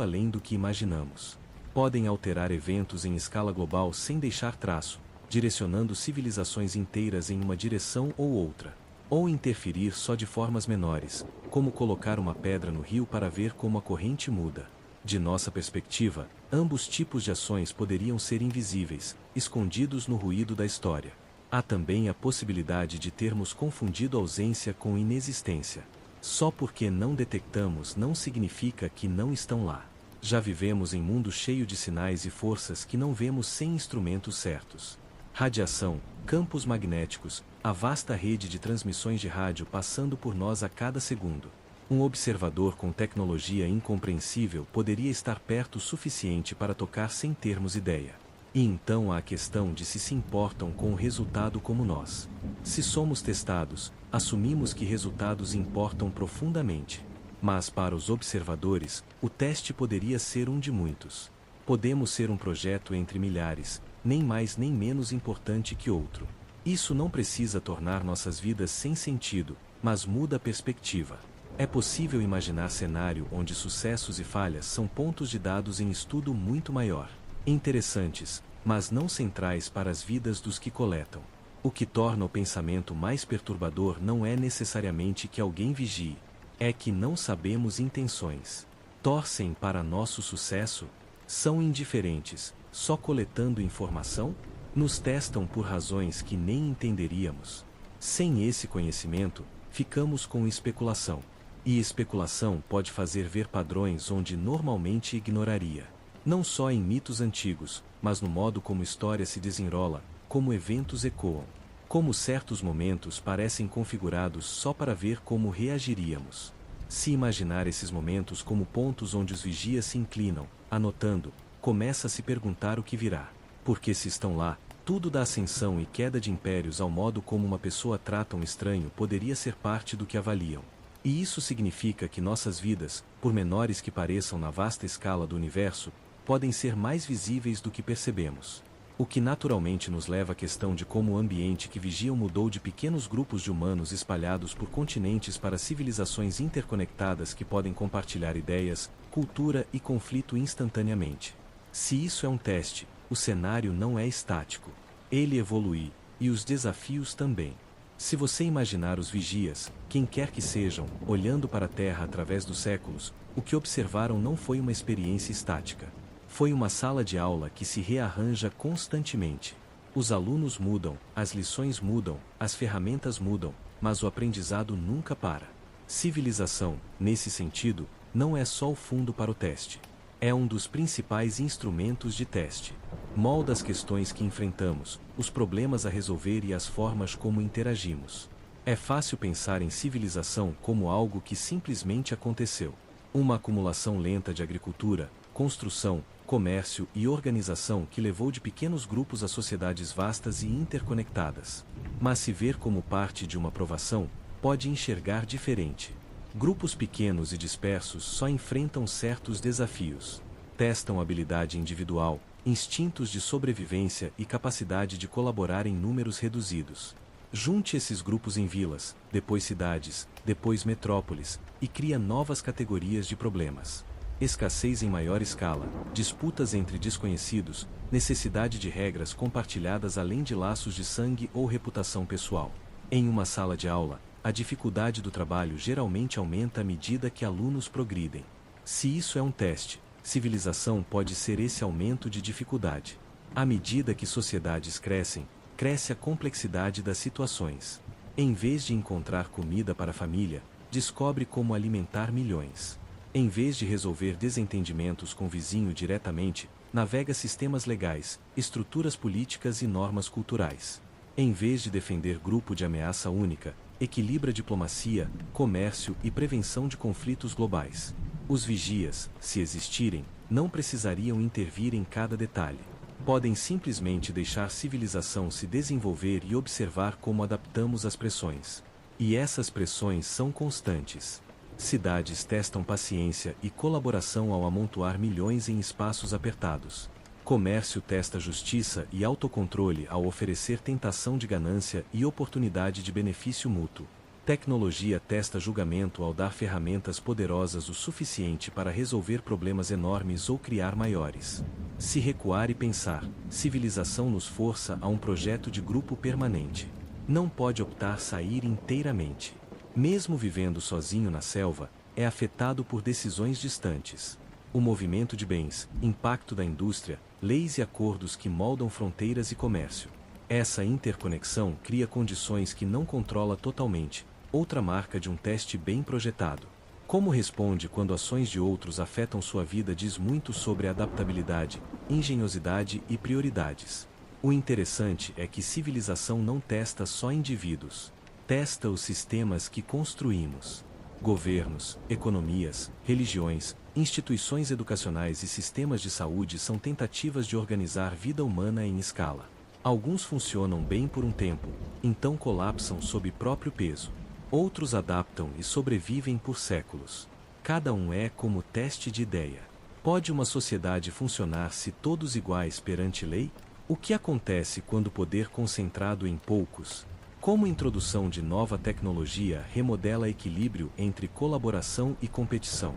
além do que imaginamos. Podem alterar eventos em escala global sem deixar traço, direcionando civilizações inteiras em uma direção ou outra. Ou interferir só de formas menores, como colocar uma pedra no rio para ver como a corrente muda. De nossa perspectiva, ambos tipos de ações poderiam ser invisíveis, escondidos no ruído da história. Há também a possibilidade de termos confundido ausência com inexistência. Só porque não detectamos não significa que não estão lá. Já vivemos em mundo cheio de sinais e forças que não vemos sem instrumentos certos. Radiação, campos magnéticos, a vasta rede de transmissões de rádio passando por nós a cada segundo. Um observador com tecnologia incompreensível poderia estar perto o suficiente para tocar sem termos ideia. E então há a questão de se importam com o resultado como nós. Se somos testados, assumimos que resultados importam profundamente. Mas para os observadores, o teste poderia ser um de muitos. Podemos ser um projeto entre milhares, nem mais nem menos importante que outro. Isso não precisa tornar nossas vidas sem sentido, mas muda a perspectiva. É possível imaginar cenário onde sucessos e falhas são pontos de dados em estudo muito maior. Interessantes, mas não centrais para as vidas dos que coletam. O que torna o pensamento mais perturbador não é necessariamente que alguém vigie, é que não sabemos intenções. Torcem para nosso sucesso? São indiferentes, só coletando informação? Nos testam por razões que nem entenderíamos. Sem esse conhecimento, ficamos com especulação. E especulação pode fazer ver padrões onde normalmente ignoraria. Não só em mitos antigos, mas no modo como história se desenrola, como eventos ecoam. Como certos momentos parecem configurados só para ver como reagiríamos. Se imaginar esses momentos como pontos onde os vigias se inclinam, anotando, começa a se perguntar o que virá. Porque se estão lá, tudo da ascensão e queda de impérios ao modo como uma pessoa trata um estranho poderia ser parte do que avaliam. E isso significa que nossas vidas, por menores que pareçam na vasta escala do universo, podem ser mais visíveis do que percebemos. O que naturalmente nos leva à questão de como o ambiente que vigiam mudou de pequenos grupos de humanos espalhados por continentes para civilizações interconectadas que podem compartilhar ideias, cultura e conflito instantaneamente. Se isso é um teste, o cenário não é estático. Ele evolui, e os desafios também. Se você imaginar os vigias, quem quer que sejam, olhando para a Terra através dos séculos, o que observaram não foi uma experiência estática. Foi uma sala de aula que se rearranja constantemente. Os alunos mudam, as lições mudam, as ferramentas mudam, mas o aprendizado nunca para. Civilização, nesse sentido, não é só o fundo para o teste. É um dos principais instrumentos de teste. Molda as questões que enfrentamos, os problemas a resolver e as formas como interagimos. É fácil pensar em civilização como algo que simplesmente aconteceu. Uma acumulação lenta de agricultura, construção, comércio e organização que levou de pequenos grupos a sociedades vastas e interconectadas. Mas se ver como parte de uma provação, pode enxergar diferente. Grupos pequenos e dispersos só enfrentam certos desafios. Testam habilidade individual, instintos de sobrevivência e capacidade de colaborar em números reduzidos. Junte esses grupos em vilas, depois cidades, depois metrópoles, e cria novas categorias de problemas. Escassez em maior escala, disputas entre desconhecidos, necessidade de regras compartilhadas além de laços de sangue ou reputação pessoal. Em uma sala de aula, a dificuldade do trabalho geralmente aumenta à medida que alunos progridem. Se isso é um teste, civilização pode ser esse aumento de dificuldade. À medida que sociedades crescem, cresce a complexidade das situações. Em vez de encontrar comida para a família, descobre como alimentar milhões. Em vez de resolver desentendimentos com o vizinho diretamente, navega sistemas legais, estruturas políticas e normas culturais. Em vez de defender grupo de ameaça única, equilibra diplomacia, comércio e prevenção de conflitos globais. Os vigias, se existirem, não precisariam intervir em cada detalhe. Podem simplesmente deixar civilização se desenvolver e observar como adaptamos as pressões. E essas pressões são constantes. Cidades testam paciência e colaboração ao amontoar milhões em espaços apertados. Comércio testa justiça e autocontrole ao oferecer tentação de ganância e oportunidade de benefício mútuo. Tecnologia testa julgamento ao dar ferramentas poderosas o suficiente para resolver problemas enormes ou criar maiores. Se recuar e pensar, civilização nos força a um projeto de grupo permanente. Não pode optar sair inteiramente. Mesmo vivendo sozinho na selva, é afetado por decisões distantes. O movimento de bens, impacto da indústria, leis e acordos que moldam fronteiras e comércio. Essa interconexão cria condições que não controla totalmente, outra marca de um teste bem projetado. Como responde quando ações de outros afetam sua vida diz muito sobre adaptabilidade, engenhosidade e prioridades. O interessante é que civilização não testa só indivíduos. Testa os sistemas que construímos. Governos, economias, religiões, instituições educacionais e sistemas de saúde são tentativas de organizar vida humana em escala. Alguns funcionam bem por um tempo, então colapsam sob próprio peso. Outros adaptam e sobrevivem por séculos. Cada um é como teste de ideia. Pode uma sociedade funcionar se todos iguais perante lei? O que acontece quando o poder concentrado em poucos? Como a introdução de nova tecnologia remodela equilíbrio entre colaboração e competição?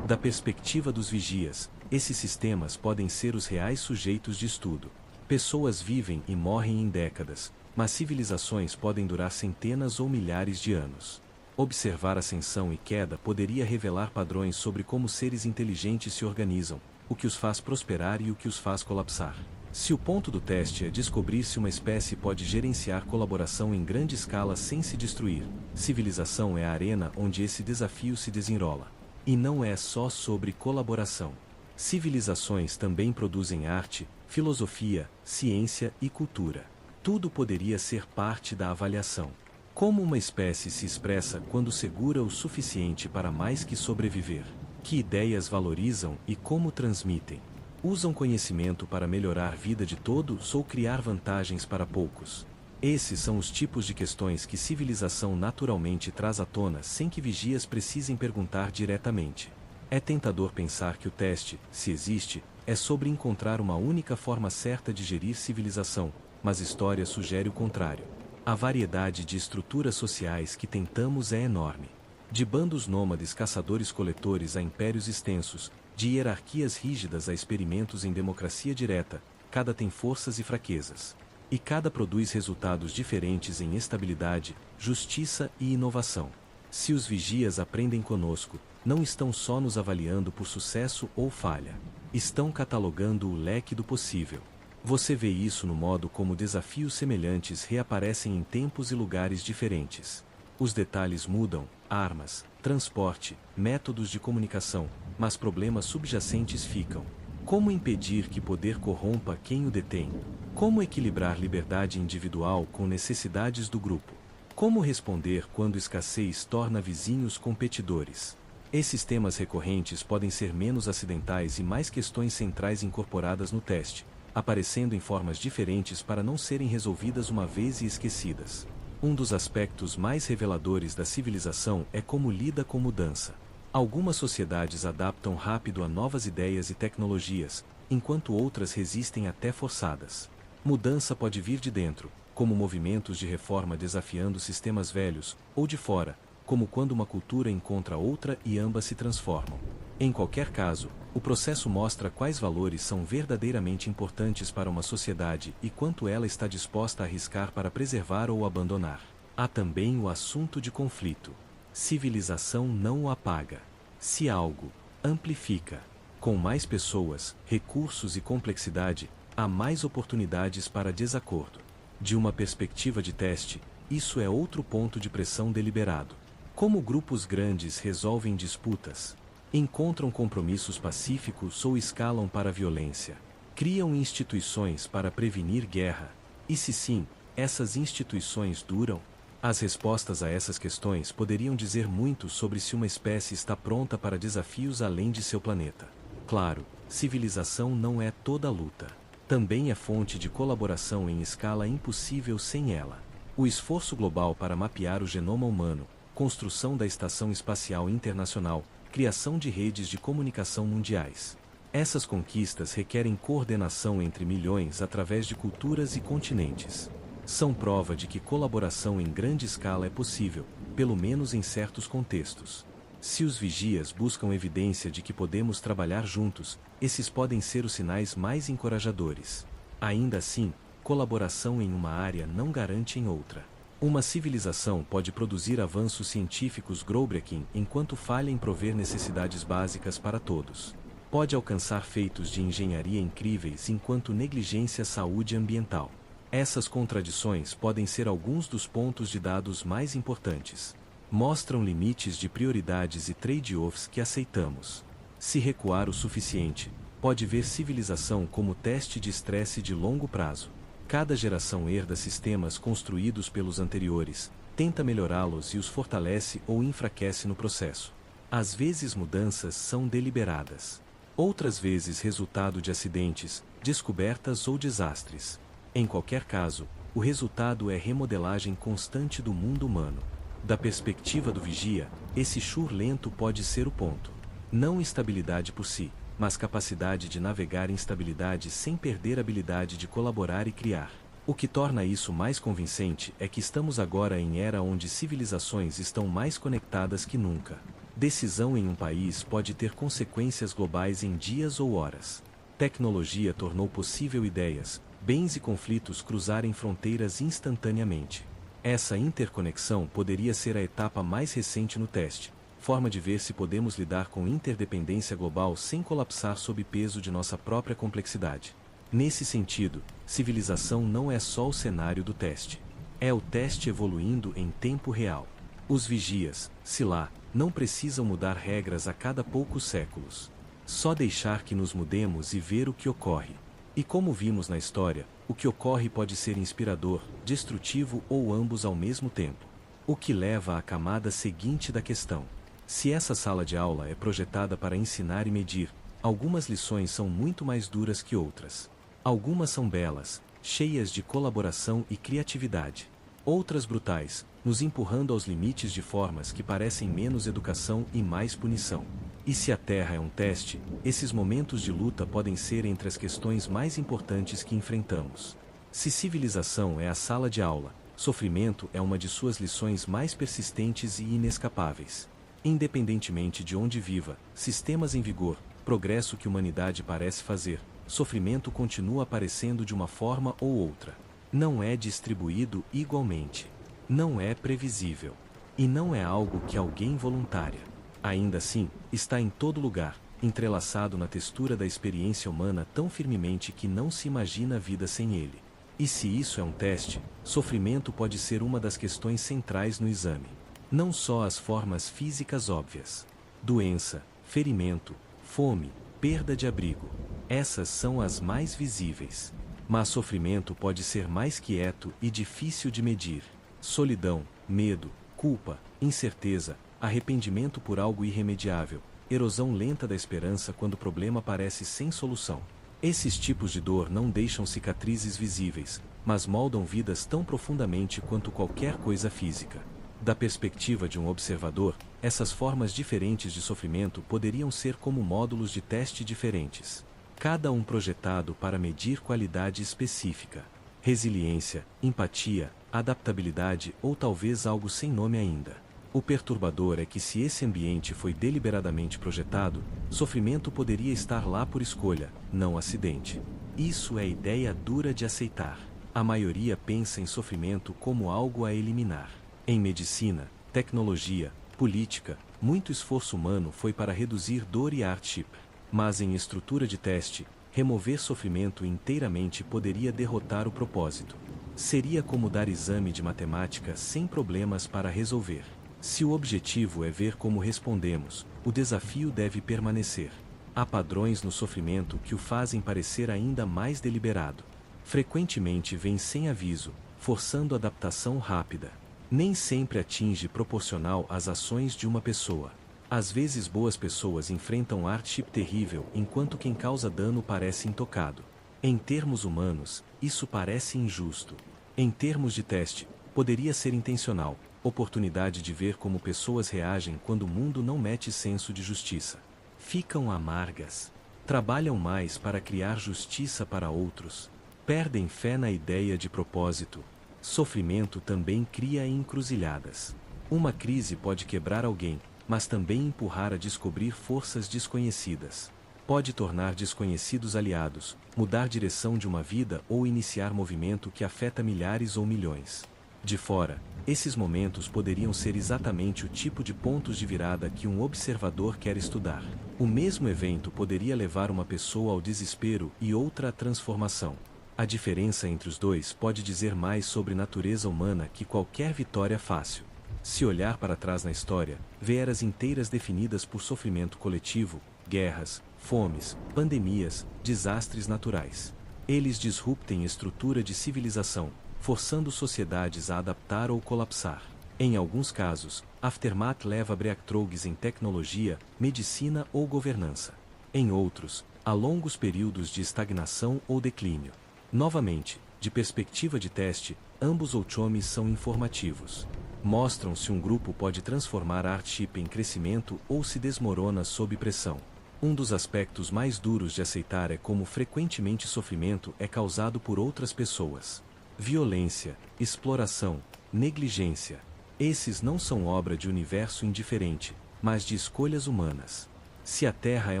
Da perspectiva dos vigias, esses sistemas podem ser os reais sujeitos de estudo. Pessoas vivem e morrem em décadas, mas civilizações podem durar centenas ou milhares de anos. Observar ascensão e queda poderia revelar padrões sobre como seres inteligentes se organizam, o que os faz prosperar e o que os faz colapsar. Se o ponto do teste é descobrir se uma espécie pode gerenciar colaboração em grande escala sem se destruir, civilização é a arena onde esse desafio se desenrola. E não é só sobre colaboração. Civilizações também produzem arte, filosofia, ciência e cultura. Tudo poderia ser parte da avaliação. Como uma espécie se expressa quando segura o suficiente para mais que sobreviver? Que ideias valorizam e como transmitem? Usam conhecimento para melhorar a vida de todos ou criar vantagens para poucos? Esses são os tipos de questões que civilização naturalmente traz à tona sem que vigias precisem perguntar diretamente. É tentador pensar que o teste, se existe, é sobre encontrar uma única forma certa de gerir civilização, mas história sugere o contrário. A variedade de estruturas sociais que tentamos é enorme. De bandos nômades caçadores-coletores a impérios extensos, de hierarquias rígidas a experimentos em democracia direta, cada tem forças e fraquezas. E cada produz resultados diferentes em estabilidade, justiça e inovação. Se os vigias aprendem conosco, não estão só nos avaliando por sucesso ou falha. Estão catalogando o leque do possível. Você vê isso no modo como desafios semelhantes reaparecem em tempos e lugares diferentes. Os detalhes mudam, armas, transporte, métodos de comunicação, mas problemas subjacentes ficam. Como impedir que poder corrompa quem o detém? Como equilibrar liberdade individual com necessidades do grupo? Como responder quando escassez torna vizinhos competidores? Esses temas recorrentes podem ser menos acidentais e mais questões centrais incorporadas no teste, aparecendo em formas diferentes para não serem resolvidas uma vez e esquecidas. Um dos aspectos mais reveladores da civilização é como lida com mudança. Algumas sociedades adaptam rápido a novas ideias e tecnologias, enquanto outras resistem até forçadas. Mudança pode vir de dentro, como movimentos de reforma desafiando sistemas velhos, ou de fora, como quando uma cultura encontra outra e ambas se transformam. Em qualquer caso, o processo mostra quais valores são verdadeiramente importantes para uma sociedade e quanto ela está disposta a arriscar para preservar ou abandonar. Há também o assunto de conflito. Civilização não o apaga. Se algo amplifica, com mais pessoas, recursos e complexidade, há mais oportunidades para desacordo. De uma perspectiva de teste, isso é outro ponto de pressão deliberado. Como grupos grandes resolvem disputas? Encontram compromissos pacíficos ou escalam para a violência? Criam instituições para prevenir guerra? E se sim, essas instituições duram? As respostas a essas questões poderiam dizer muito sobre se uma espécie está pronta para desafios além de seu planeta. Claro, civilização não é toda luta. Também é fonte de colaboração em escala impossível sem ela. O esforço global para mapear o genoma humano, construção da Estação Espacial Internacional, criação de redes de comunicação mundiais. Essas conquistas requerem coordenação entre milhões através de culturas e continentes. São prova de que colaboração em grande escala é possível, pelo menos em certos contextos. Se os vigias buscam evidência de que podemos trabalhar juntos, esses podem ser os sinais mais encorajadores. Ainda assim, colaboração em uma área não garante em outra. Uma civilização pode produzir avanços científicos groundbreaking enquanto falha em prover necessidades básicas para todos. Pode alcançar feitos de engenharia incríveis enquanto negligencia a saúde ambiental. Essas contradições podem ser alguns dos pontos de dados mais importantes. Mostram limites de prioridades e trade-offs que aceitamos. Se recuar o suficiente, pode ver civilização como teste de estresse de longo prazo. Cada geração herda sistemas construídos pelos anteriores, tenta melhorá-los e os fortalece ou enfraquece no processo. Às vezes mudanças são deliberadas. Outras vezes resultado de acidentes, descobertas ou desastres. Em qualquer caso, o resultado é remodelagem constante do mundo humano. Da perspectiva do vigia, esse chur lento pode ser o ponto. Não instabilidade por si, mas capacidade de navegar instabilidade sem perder a habilidade de colaborar e criar. O que torna isso mais convincente é que estamos agora em era onde civilizações estão mais conectadas que nunca. Decisão em um país pode ter consequências globais em dias ou horas. Tecnologia tornou possível ideias, bens e conflitos cruzarem fronteiras instantaneamente. Essa interconexão poderia ser a etapa mais recente no teste, forma de ver se podemos lidar com interdependência global sem colapsar sob peso de nossa própria complexidade. Nesse sentido, civilização não é só o cenário do teste. É o teste evoluindo em tempo real. Os vigias, se lá, não precisam mudar regras a cada poucos séculos. Só deixar que nos mudemos e ver o que ocorre. E como vimos na história, o que ocorre pode ser inspirador, destrutivo ou ambos ao mesmo tempo. O que leva à camada seguinte da questão. Se essa sala de aula é projetada para ensinar e medir, algumas lições são muito mais duras que outras. Algumas são belas, cheias de colaboração e criatividade. Outras brutais, nos empurrando aos limites de formas que parecem menos educação e mais punição. E se a Terra é um teste, esses momentos de luta podem ser entre as questões mais importantes que enfrentamos. Se civilização é a sala de aula, sofrimento é uma de suas lições mais persistentes e inescapáveis. Independentemente de onde viva, sistemas em vigor, progresso que a humanidade parece fazer, sofrimento continua aparecendo de uma forma ou outra. Não é distribuído igualmente. Não é previsível. E não é algo que alguém voluntária. Ainda assim, está em todo lugar, entrelaçado na textura da experiência humana tão firmemente que não se imagina a vida sem ele. E se isso é um teste, sofrimento pode ser uma das questões centrais no exame. Não só as formas físicas óbvias. Doença, ferimento, fome, perda de abrigo. Essas são as mais visíveis. Mas sofrimento pode ser mais quieto e difícil de medir. Solidão, medo, culpa, incerteza, arrependimento por algo irremediável, erosão lenta da esperança quando o problema parece sem solução. Esses tipos de dor não deixam cicatrizes visíveis, mas moldam vidas tão profundamente quanto qualquer coisa física. Da perspectiva de um observador, essas formas diferentes de sofrimento poderiam ser como módulos de teste diferentes. Cada um projetado para medir qualidade específica. Resiliência, empatia, adaptabilidade ou talvez algo sem nome ainda. O perturbador é que se esse ambiente foi deliberadamente projetado, sofrimento poderia estar lá por escolha, não acidente. Isso é ideia dura de aceitar. A maioria pensa em sofrimento como algo a eliminar. Em medicina, tecnologia, política, muito esforço humano foi para reduzir dor e hardship. Mas em estrutura de teste, remover sofrimento inteiramente poderia derrotar o propósito. Seria como dar exame de matemática sem problemas para resolver. Se o objetivo é ver como respondemos, o desafio deve permanecer. Há padrões no sofrimento que o fazem parecer ainda mais deliberado. Frequentemente vem sem aviso, forçando adaptação rápida. Nem sempre atinge proporcional às ações de uma pessoa. Às vezes boas pessoas enfrentam hardship terrível enquanto quem causa dano parece intocado. Em termos humanos, isso parece injusto. Em termos de teste, poderia ser intencional, oportunidade de ver como pessoas reagem quando o mundo não mete senso de justiça. Ficam amargas. Trabalham mais para criar justiça para outros. Perdem fé na ideia de propósito. Sofrimento também cria encruzilhadas. Uma crise pode quebrar alguém, mas também empurrar a descobrir forças desconhecidas. Pode tornar desconhecidos aliados, mudar direção de uma vida ou iniciar movimento que afeta milhares ou milhões. De fora, esses momentos poderiam ser exatamente o tipo de pontos de virada que um observador quer estudar. O mesmo evento poderia levar uma pessoa ao desespero e outra à transformação. A diferença entre os dois pode dizer mais sobre natureza humana que qualquer vitória fácil. Se olhar para trás na história, vê eras inteiras definidas por sofrimento coletivo, guerras, fomes, pandemias, desastres naturais. Eles disruptem estrutura de civilização, forçando sociedades a adaptar ou colapsar. Em alguns casos, aftermath leva a breakthroughs em tecnologia, medicina ou governança. Em outros, a longos períodos de estagnação ou declínio. Novamente, de perspectiva de teste, ambos outcomes são informativos. Mostram se um grupo pode transformar a hardship em crescimento ou se desmorona sob pressão. Um dos aspectos mais duros de aceitar é como frequentemente sofrimento é causado por outras pessoas. Violência, exploração, negligência. Esses não são obra de universo indiferente, mas de escolhas humanas. Se a Terra é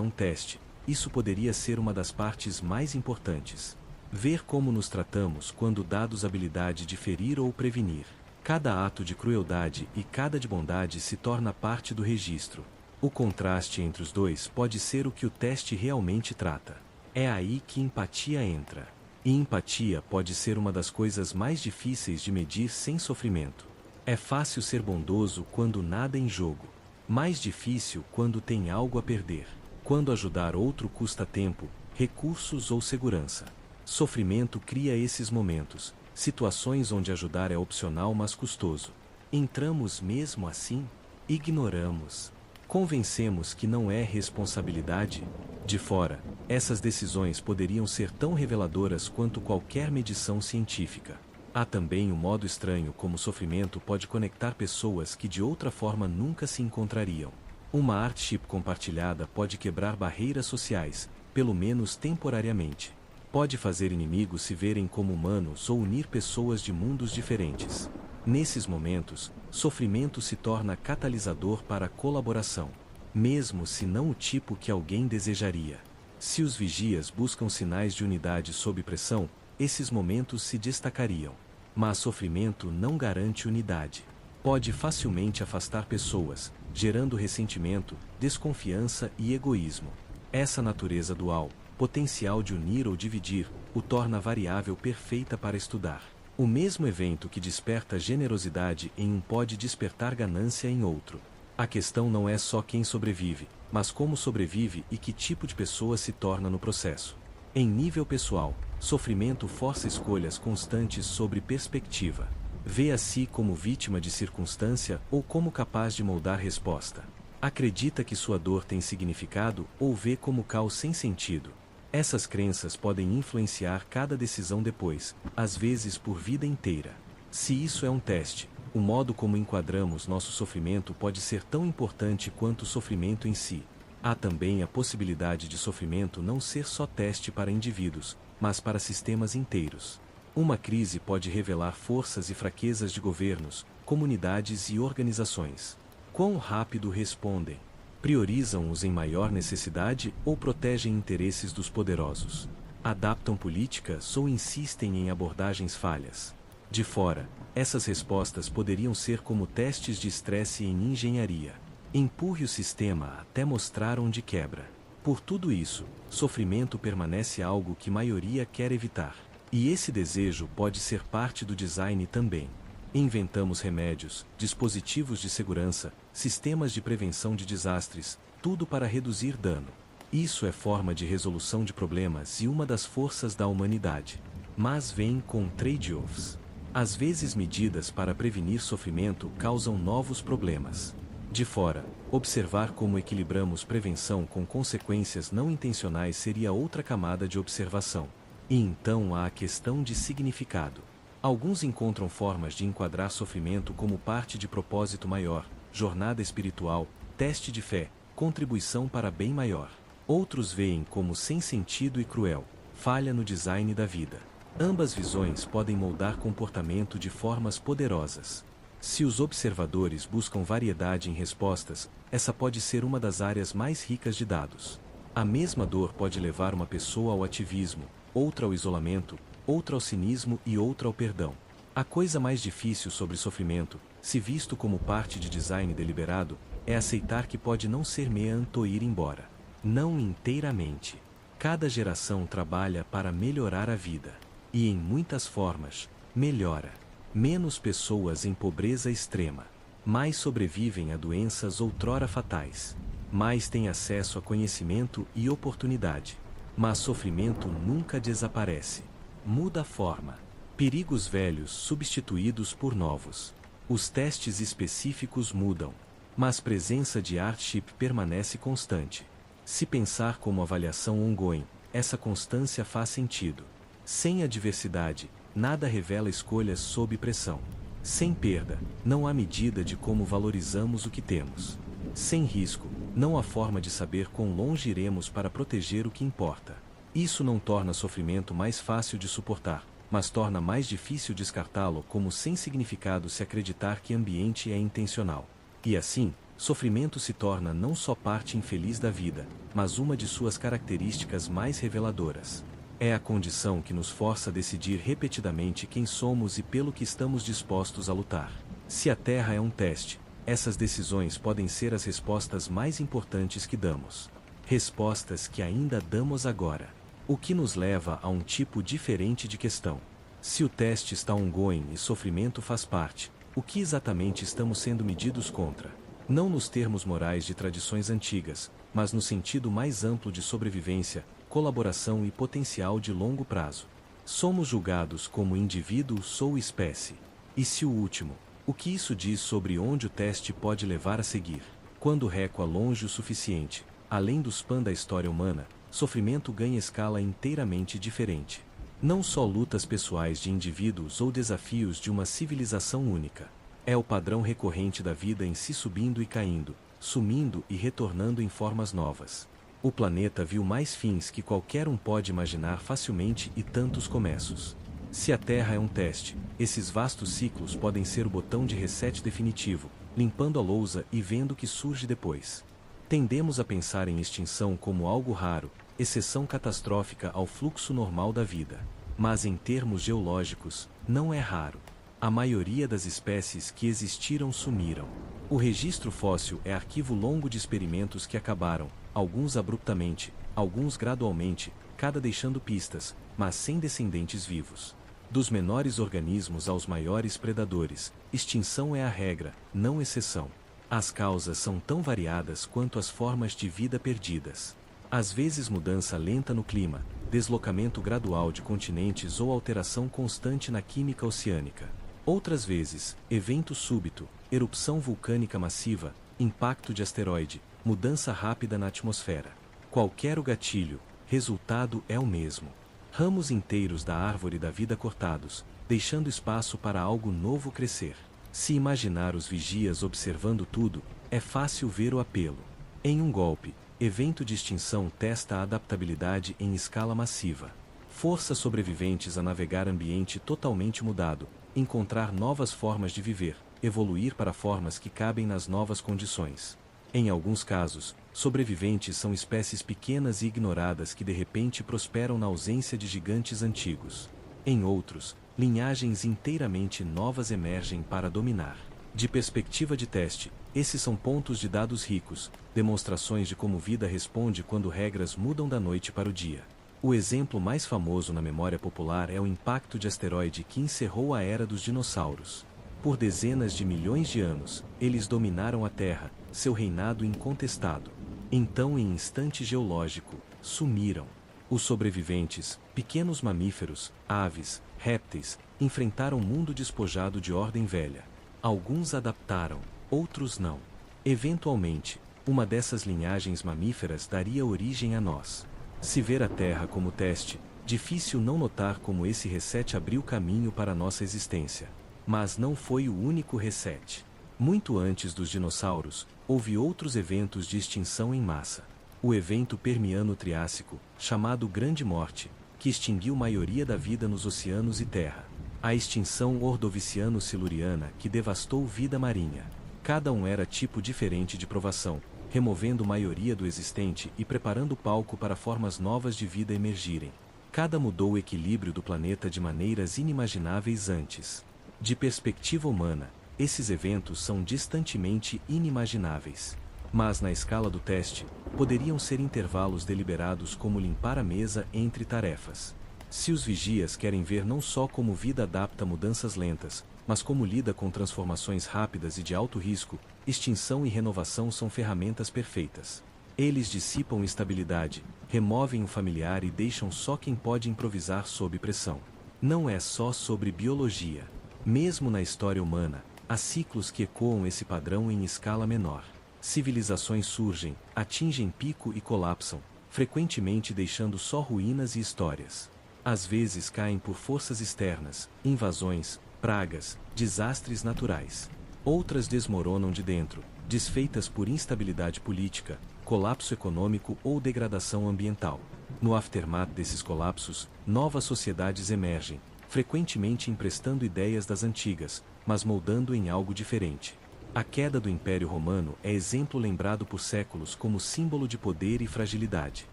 um teste, isso poderia ser uma das partes mais importantes. Ver como nos tratamos quando dados habilidade de ferir ou prevenir. Cada ato de crueldade e cada de bondade se torna parte do registro. O contraste entre os dois pode ser o que o teste realmente trata. É aí que empatia entra. E empatia pode ser uma das coisas mais difíceis de medir sem sofrimento. É fácil ser bondoso quando nada é em jogo. Mais difícil quando tem algo a perder. Quando ajudar outro custa tempo, recursos ou segurança. Sofrimento cria esses momentos, situações onde ajudar é opcional mas custoso. Entramos mesmo assim? Ignoramos. Convencemos que não é responsabilidade? De fora, essas decisões poderiam ser tão reveladoras quanto qualquer medição científica. Há também um modo estranho como o sofrimento pode conectar pessoas que de outra forma nunca se encontrariam. Uma hardship compartilhada pode quebrar barreiras sociais, pelo menos temporariamente. Pode fazer inimigos se verem como humanos ou unir pessoas de mundos diferentes. Nesses momentos, sofrimento se torna catalisador para a colaboração, mesmo se não o tipo que alguém desejaria. Se os vigias buscam sinais de unidade sob pressão, esses momentos se destacariam. Mas sofrimento não garante unidade. Pode facilmente afastar pessoas, gerando ressentimento, desconfiança e egoísmo. Essa natureza dual, potencial de unir ou dividir, o torna a variável perfeita para estudar. O mesmo evento que desperta generosidade em um pode despertar ganância em outro. A questão não é só quem sobrevive, mas como sobrevive e que tipo de pessoa se torna no processo. Em nível pessoal, sofrimento força escolhas constantes sobre perspectiva. Vê a si como vítima de circunstância ou como capaz de moldar resposta. Acredita que sua dor tem significado ou vê como caos sem sentido. Essas crenças podem influenciar cada decisão depois, às vezes por vida inteira. Se isso é um teste, o modo como enquadramos nosso sofrimento pode ser tão importante quanto o sofrimento em si. Há também a possibilidade de sofrimento não ser só teste para indivíduos, mas para sistemas inteiros. Uma crise pode revelar forças e fraquezas de governos, comunidades e organizações. Quão rápido respondem? Priorizam-os em maior necessidade ou protegem interesses dos poderosos? Adaptam políticas ou insistem em abordagens falhas? De fora, essas respostas poderiam ser como testes de estresse em engenharia. Empurre o sistema até mostrar onde quebra. Por tudo isso, sofrimento permanece algo que a maioria quer evitar. E esse desejo pode ser parte do design também. Inventamos remédios, dispositivos de segurança, sistemas de prevenção de desastres, tudo para reduzir dano. Isso é forma de resolução de problemas e uma das forças da humanidade. Mas vem com trade-offs. Às vezes medidas para prevenir sofrimento causam novos problemas. De fora, observar como equilibramos prevenção com consequências não intencionais seria outra camada de observação. E então há a questão de significado. Alguns encontram formas de enquadrar sofrimento como parte de propósito maior, jornada espiritual, teste de fé, contribuição para bem maior. Outros veem como sem sentido e cruel, falha no design da vida. Ambas visões podem moldar comportamento de formas poderosas. Se os observadores buscam variedade em respostas, essa pode ser uma das áreas mais ricas de dados. A mesma dor pode levar uma pessoa ao ativismo, outra ao isolamento, outra ao cinismo e outra ao perdão. A coisa mais difícil sobre sofrimento, se visto como parte de design deliberado, é aceitar que pode não ser meant ou ir embora. Não inteiramente. Cada geração trabalha para melhorar a vida. E em muitas formas, melhora. Menos pessoas em pobreza extrema. Mais sobrevivem a doenças outrora fatais. Mais têm acesso a conhecimento e oportunidade. Mas sofrimento nunca desaparece. Muda a forma. Perigos velhos substituídos por novos. Os testes específicos mudam. Mas presença de hardship permanece constante. Se pensar como avaliação ongoing, essa constância faz sentido. Sem adversidade, nada revela escolhas sob pressão. Sem perda, não há medida de como valorizamos o que temos. Sem risco, não há forma de saber quão longe iremos para proteger o que importa. Isso não torna sofrimento mais fácil de suportar, mas torna mais difícil descartá-lo como sem significado se acreditar que ambiente é intencional. E assim, sofrimento se torna não só parte infeliz da vida, mas uma de suas características mais reveladoras. É a condição que nos força a decidir repetidamente quem somos e pelo que estamos dispostos a lutar. Se a Terra é um teste, essas decisões podem ser as respostas mais importantes que damos. Respostas que ainda damos agora. O que nos leva a um tipo diferente de questão. Se o teste está ongoing e sofrimento faz parte, o que exatamente estamos sendo medidos contra? Não nos termos morais de tradições antigas, mas no sentido mais amplo de sobrevivência, colaboração e potencial de longo prazo. Somos julgados como indivíduos ou espécie. E se o último, o que isso diz sobre onde o teste pode levar a seguir? Quando recua longe o suficiente, além do span da história humana, sofrimento ganha escala inteiramente diferente. Não só lutas pessoais de indivíduos ou desafios de uma civilização única. É o padrão recorrente da vida em si subindo e caindo, sumindo e retornando em formas novas. O planeta viu mais fins que qualquer um pode imaginar facilmente e tantos começos. Se a Terra é um teste, esses vastos ciclos podem ser o botão de reset definitivo, limpando a lousa e vendo o que surge depois. Tendemos a pensar em extinção como algo raro, exceção catastrófica ao fluxo normal da vida. Mas em termos geológicos, não é raro. A maioria das espécies que existiram sumiram. O registro fóssil é arquivo longo de experimentos que acabaram, alguns abruptamente, alguns gradualmente, cada deixando pistas, mas sem descendentes vivos. Dos menores organismos aos maiores predadores, extinção é a regra, não exceção. As causas são tão variadas quanto as formas de vida perdidas. Às vezes mudança lenta no clima, deslocamento gradual de continentes ou alteração constante na química oceânica. Outras vezes, evento súbito, erupção vulcânica massiva, impacto de asteroide, mudança rápida na atmosfera. Qualquer o gatilho, resultado é o mesmo. Ramos inteiros da árvore da vida cortados, deixando espaço para algo novo crescer. Se imaginar os vigias observando tudo, é fácil ver o apelo. Em um golpe, evento de extinção testa a adaptabilidade em escala massiva. Forças sobreviventes a navegar ambiente totalmente mudado, encontrar novas formas de viver, evoluir para formas que cabem nas novas condições. Em alguns casos, sobreviventes são espécies pequenas e ignoradas que de repente prosperam na ausência de gigantes antigos. Em outros, linhagens inteiramente novas emergem para dominar. De perspectiva de teste, esses são pontos de dados ricos, demonstrações de como vida responde quando regras mudam da noite para o dia. O exemplo mais famoso na memória popular é o impacto de asteroide que encerrou a era dos dinossauros. Por dezenas de milhões de anos, eles dominaram a Terra, seu reinado incontestado. Então, em instante geológico, sumiram. Os sobreviventes, pequenos mamíferos, aves, répteis, enfrentaram um mundo despojado de ordem velha. Alguns adaptaram, outros não. Eventualmente, uma dessas linhagens mamíferas daria origem a nós. Se ver a Terra como teste, Difícil não notar como esse reset abriu caminho para nossa existência. Mas não foi o único reset. Muito antes dos dinossauros, houve outros eventos de extinção em massa. O evento Permiano-Triássico, chamado Grande Morte, que extinguiu a maioria da vida nos oceanos e terra. A extinção Ordoviciano-Siluriana, que devastou vida marinha. Cada um era tipo diferente de provação, removendo a maioria do existente e preparando o palco para formas novas de vida emergirem. Cada mudou o equilíbrio do planeta de maneiras inimagináveis antes. De perspectiva humana, esses eventos são distantemente inimagináveis. Mas na escala do teste, poderiam ser intervalos deliberados como limpar a mesa entre tarefas. Se os vigias querem ver não só como vida adapta a mudanças lentas, mas como lida com transformações rápidas e de alto risco, extinção e renovação são ferramentas perfeitas. Eles dissipam instabilidade, removem o familiar e deixam só quem pode improvisar sob pressão. Não é só sobre biologia. Mesmo na história humana, há ciclos que ecoam esse padrão em escala menor. Civilizações surgem, atingem pico e colapsam, frequentemente deixando só ruínas e histórias. Às vezes caem por forças externas, invasões, pragas, desastres naturais. Outras desmoronam de dentro, desfeitas por instabilidade política, colapso econômico ou degradação ambiental. No aftermath desses colapsos, novas sociedades emergem, frequentemente emprestando ideias das antigas, mas moldando em algo diferente. A queda do Império Romano é exemplo lembrado por séculos como símbolo de poder e fragilidade.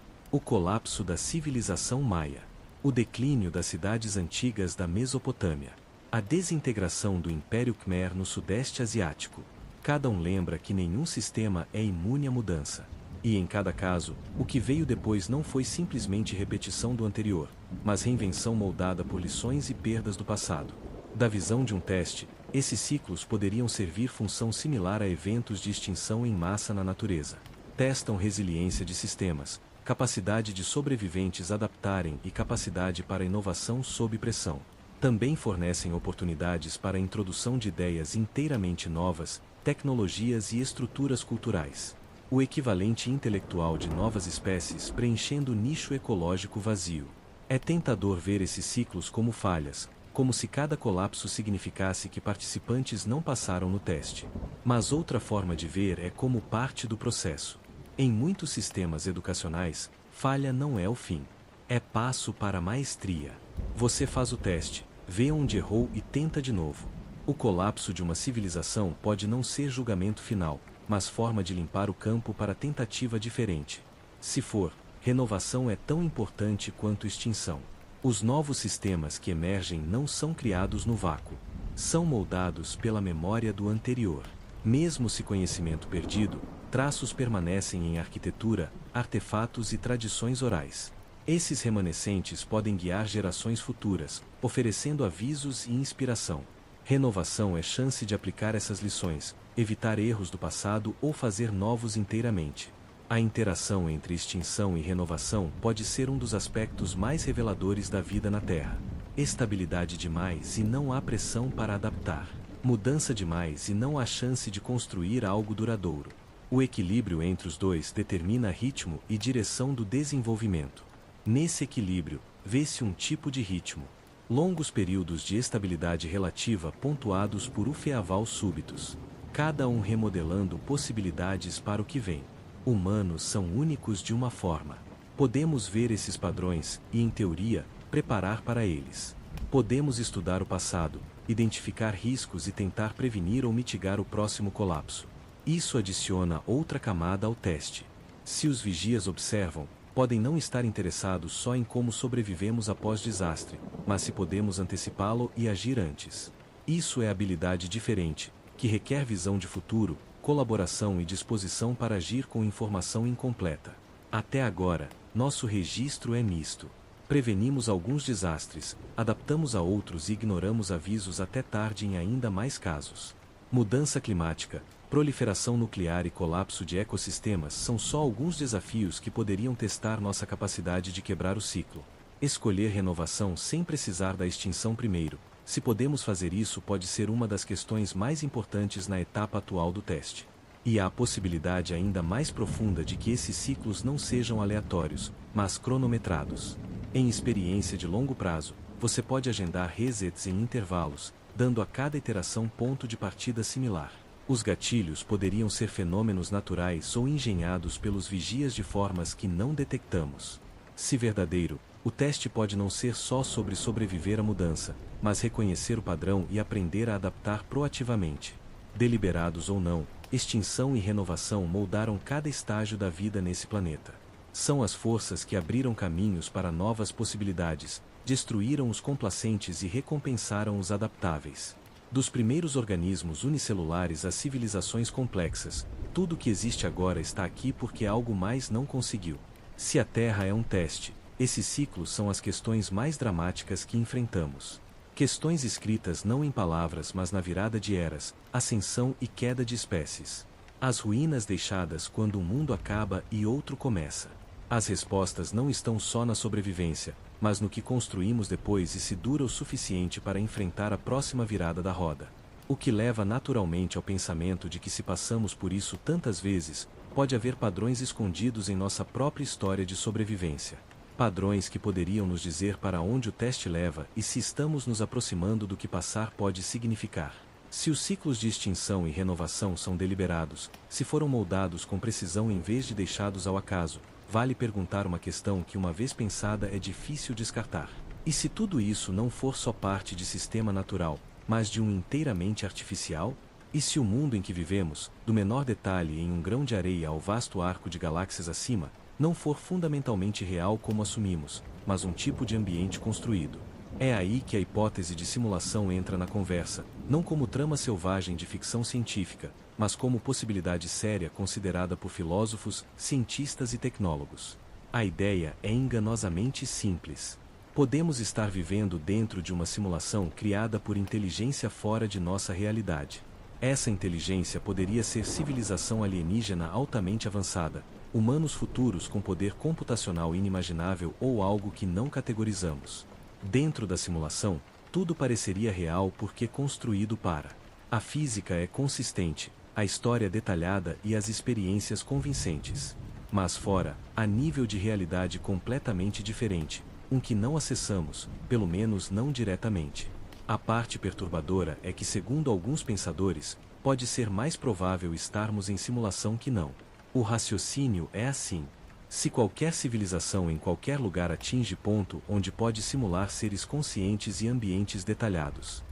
O colapso da civilização maia. O declínio das cidades antigas da Mesopotâmia. A desintegração do Império Khmer no Sudeste Asiático. Cada um lembra que nenhum sistema é imune à mudança. E em cada caso, o que veio depois não foi simplesmente repetição do anterior, mas reinvenção moldada por lições e perdas do passado. Da visão de um teste, esses ciclos poderiam servir função similar a eventos de extinção em massa na natureza. Testam resiliência de sistemas, capacidade de sobreviventes adaptarem e capacidade para inovação sob pressão. Também fornecem oportunidades para a introdução de ideias inteiramente novas, tecnologias e estruturas culturais. O equivalente intelectual de novas espécies preenchendo o nicho ecológico vazio. É tentador ver esses ciclos como falhas, como se cada colapso significasse que participantes não passaram no teste. Mas outra forma de ver é como parte do processo. Em muitos sistemas educacionais, falha não é o fim. É passo para a maestria. Você faz o teste, vê onde errou e tenta de novo. O colapso de uma civilização pode não ser julgamento final, mas forma de limpar o campo para tentativa diferente. Se for, renovação é tão importante quanto extinção. Os novos sistemas que emergem não são criados no vácuo. São moldados pela memória do anterior. Mesmo se conhecimento perdido, traços permanecem em arquitetura, artefatos e tradições orais. Esses remanescentes podem guiar gerações futuras, oferecendo avisos e inspiração. Renovação é chance de aplicar essas lições, evitar erros do passado ou fazer novos inteiramente. A interação entre extinção e renovação pode ser um dos aspectos mais reveladores da vida na Terra. Estabilidade demais e não há pressão para adaptar. Mudança demais e não há chance de construir algo duradouro. O equilíbrio entre os dois determina ritmo e direção do desenvolvimento. Nesse equilíbrio, vê-se um tipo de ritmo. Longos períodos de estabilidade relativa pontuados por ufeavals súbitos. Cada um remodelando possibilidades para o que vem. Humanos são únicos de uma forma. Podemos ver esses padrões e, em teoria, preparar para eles. Podemos estudar o passado, identificar riscos e tentar prevenir ou mitigar o próximo colapso. Isso adiciona outra camada ao teste. Se os vigias observam, podem não estar interessados só em como sobrevivemos após desastre, mas se podemos antecipá-lo e agir antes. Isso é habilidade diferente, que requer visão de futuro, colaboração e disposição para agir com informação incompleta. Até agora, nosso registro é misto. Prevenimos alguns desastres, adaptamos a outros e ignoramos avisos até tarde em ainda mais casos. Mudança climática, proliferação nuclear e colapso de ecossistemas são só alguns desafios que poderiam testar nossa capacidade de quebrar o ciclo. Escolher renovação sem precisar da extinção primeiro. Se podemos fazer isso, pode ser uma das questões mais importantes na etapa atual do teste. E há a possibilidade ainda mais profunda de que esses ciclos não sejam aleatórios, mas cronometrados. Em experiência de longo prazo, você pode agendar resets em intervalos, dando a cada iteração ponto de partida similar. Os gatilhos poderiam ser fenômenos naturais ou engenhados pelos vigias de formas que não detectamos. Se verdadeiro, o teste pode não ser só sobre sobreviver à mudança, mas reconhecer o padrão e aprender a adaptar proativamente. Deliberados ou não, extinção e renovação moldaram cada estágio da vida nesse planeta. São as forças que abriram caminhos para novas possibilidades, destruíram os complacentes e recompensaram os adaptáveis. Dos primeiros organismos unicelulares às civilizações complexas, tudo o que existe agora está aqui porque algo mais não conseguiu. Se a Terra é um teste, esses ciclos são as questões mais dramáticas que enfrentamos. Questões escritas não em palavras mas na virada de eras, ascensão e queda de espécies. As ruínas deixadas quando um mundo acaba e outro começa. As respostas não estão só na sobrevivência, mas no que construímos depois e se dura o suficiente para enfrentar a próxima virada da roda. O que leva naturalmente ao pensamento de que se passamos por isso tantas vezes, pode haver padrões escondidos em nossa própria história de sobrevivência. Padrões que poderiam nos dizer para onde o teste leva e se estamos nos aproximando do que passar pode significar. Se os ciclos de extinção e renovação são deliberados, se foram moldados com precisão em vez de deixados ao acaso, vale perguntar uma questão que uma vez pensada é difícil descartar. E se tudo isso não for só parte de sistema natural, mas de um inteiramente artificial? E se o mundo em que vivemos, do menor detalhe em um grão de areia ao vasto arco de galáxias acima, não for fundamentalmente real como assumimos, mas um tipo de ambiente construído? É aí que a hipótese de simulação entra na conversa, não como trama selvagem de ficção científica, mas como possibilidade séria considerada por filósofos, cientistas e tecnólogos. A ideia é enganosamente simples. Podemos estar vivendo dentro de uma simulação criada por inteligência fora de nossa realidade. Essa inteligência poderia ser civilização alienígena altamente avançada, humanos futuros com poder computacional inimaginável ou algo que não categorizamos. Dentro da simulação, tudo pareceria real porque construído para. A física é consistente, a história detalhada e as experiências convincentes. Mas fora, há nível de realidade completamente diferente, um que não acessamos, pelo menos não diretamente. A parte perturbadora é que, segundo alguns pensadores, pode ser mais provável estarmos em simulação que não. O raciocínio é assim. Se qualquer civilização em qualquer lugar atinge ponto onde pode simular seres conscientes e ambientes detalhados,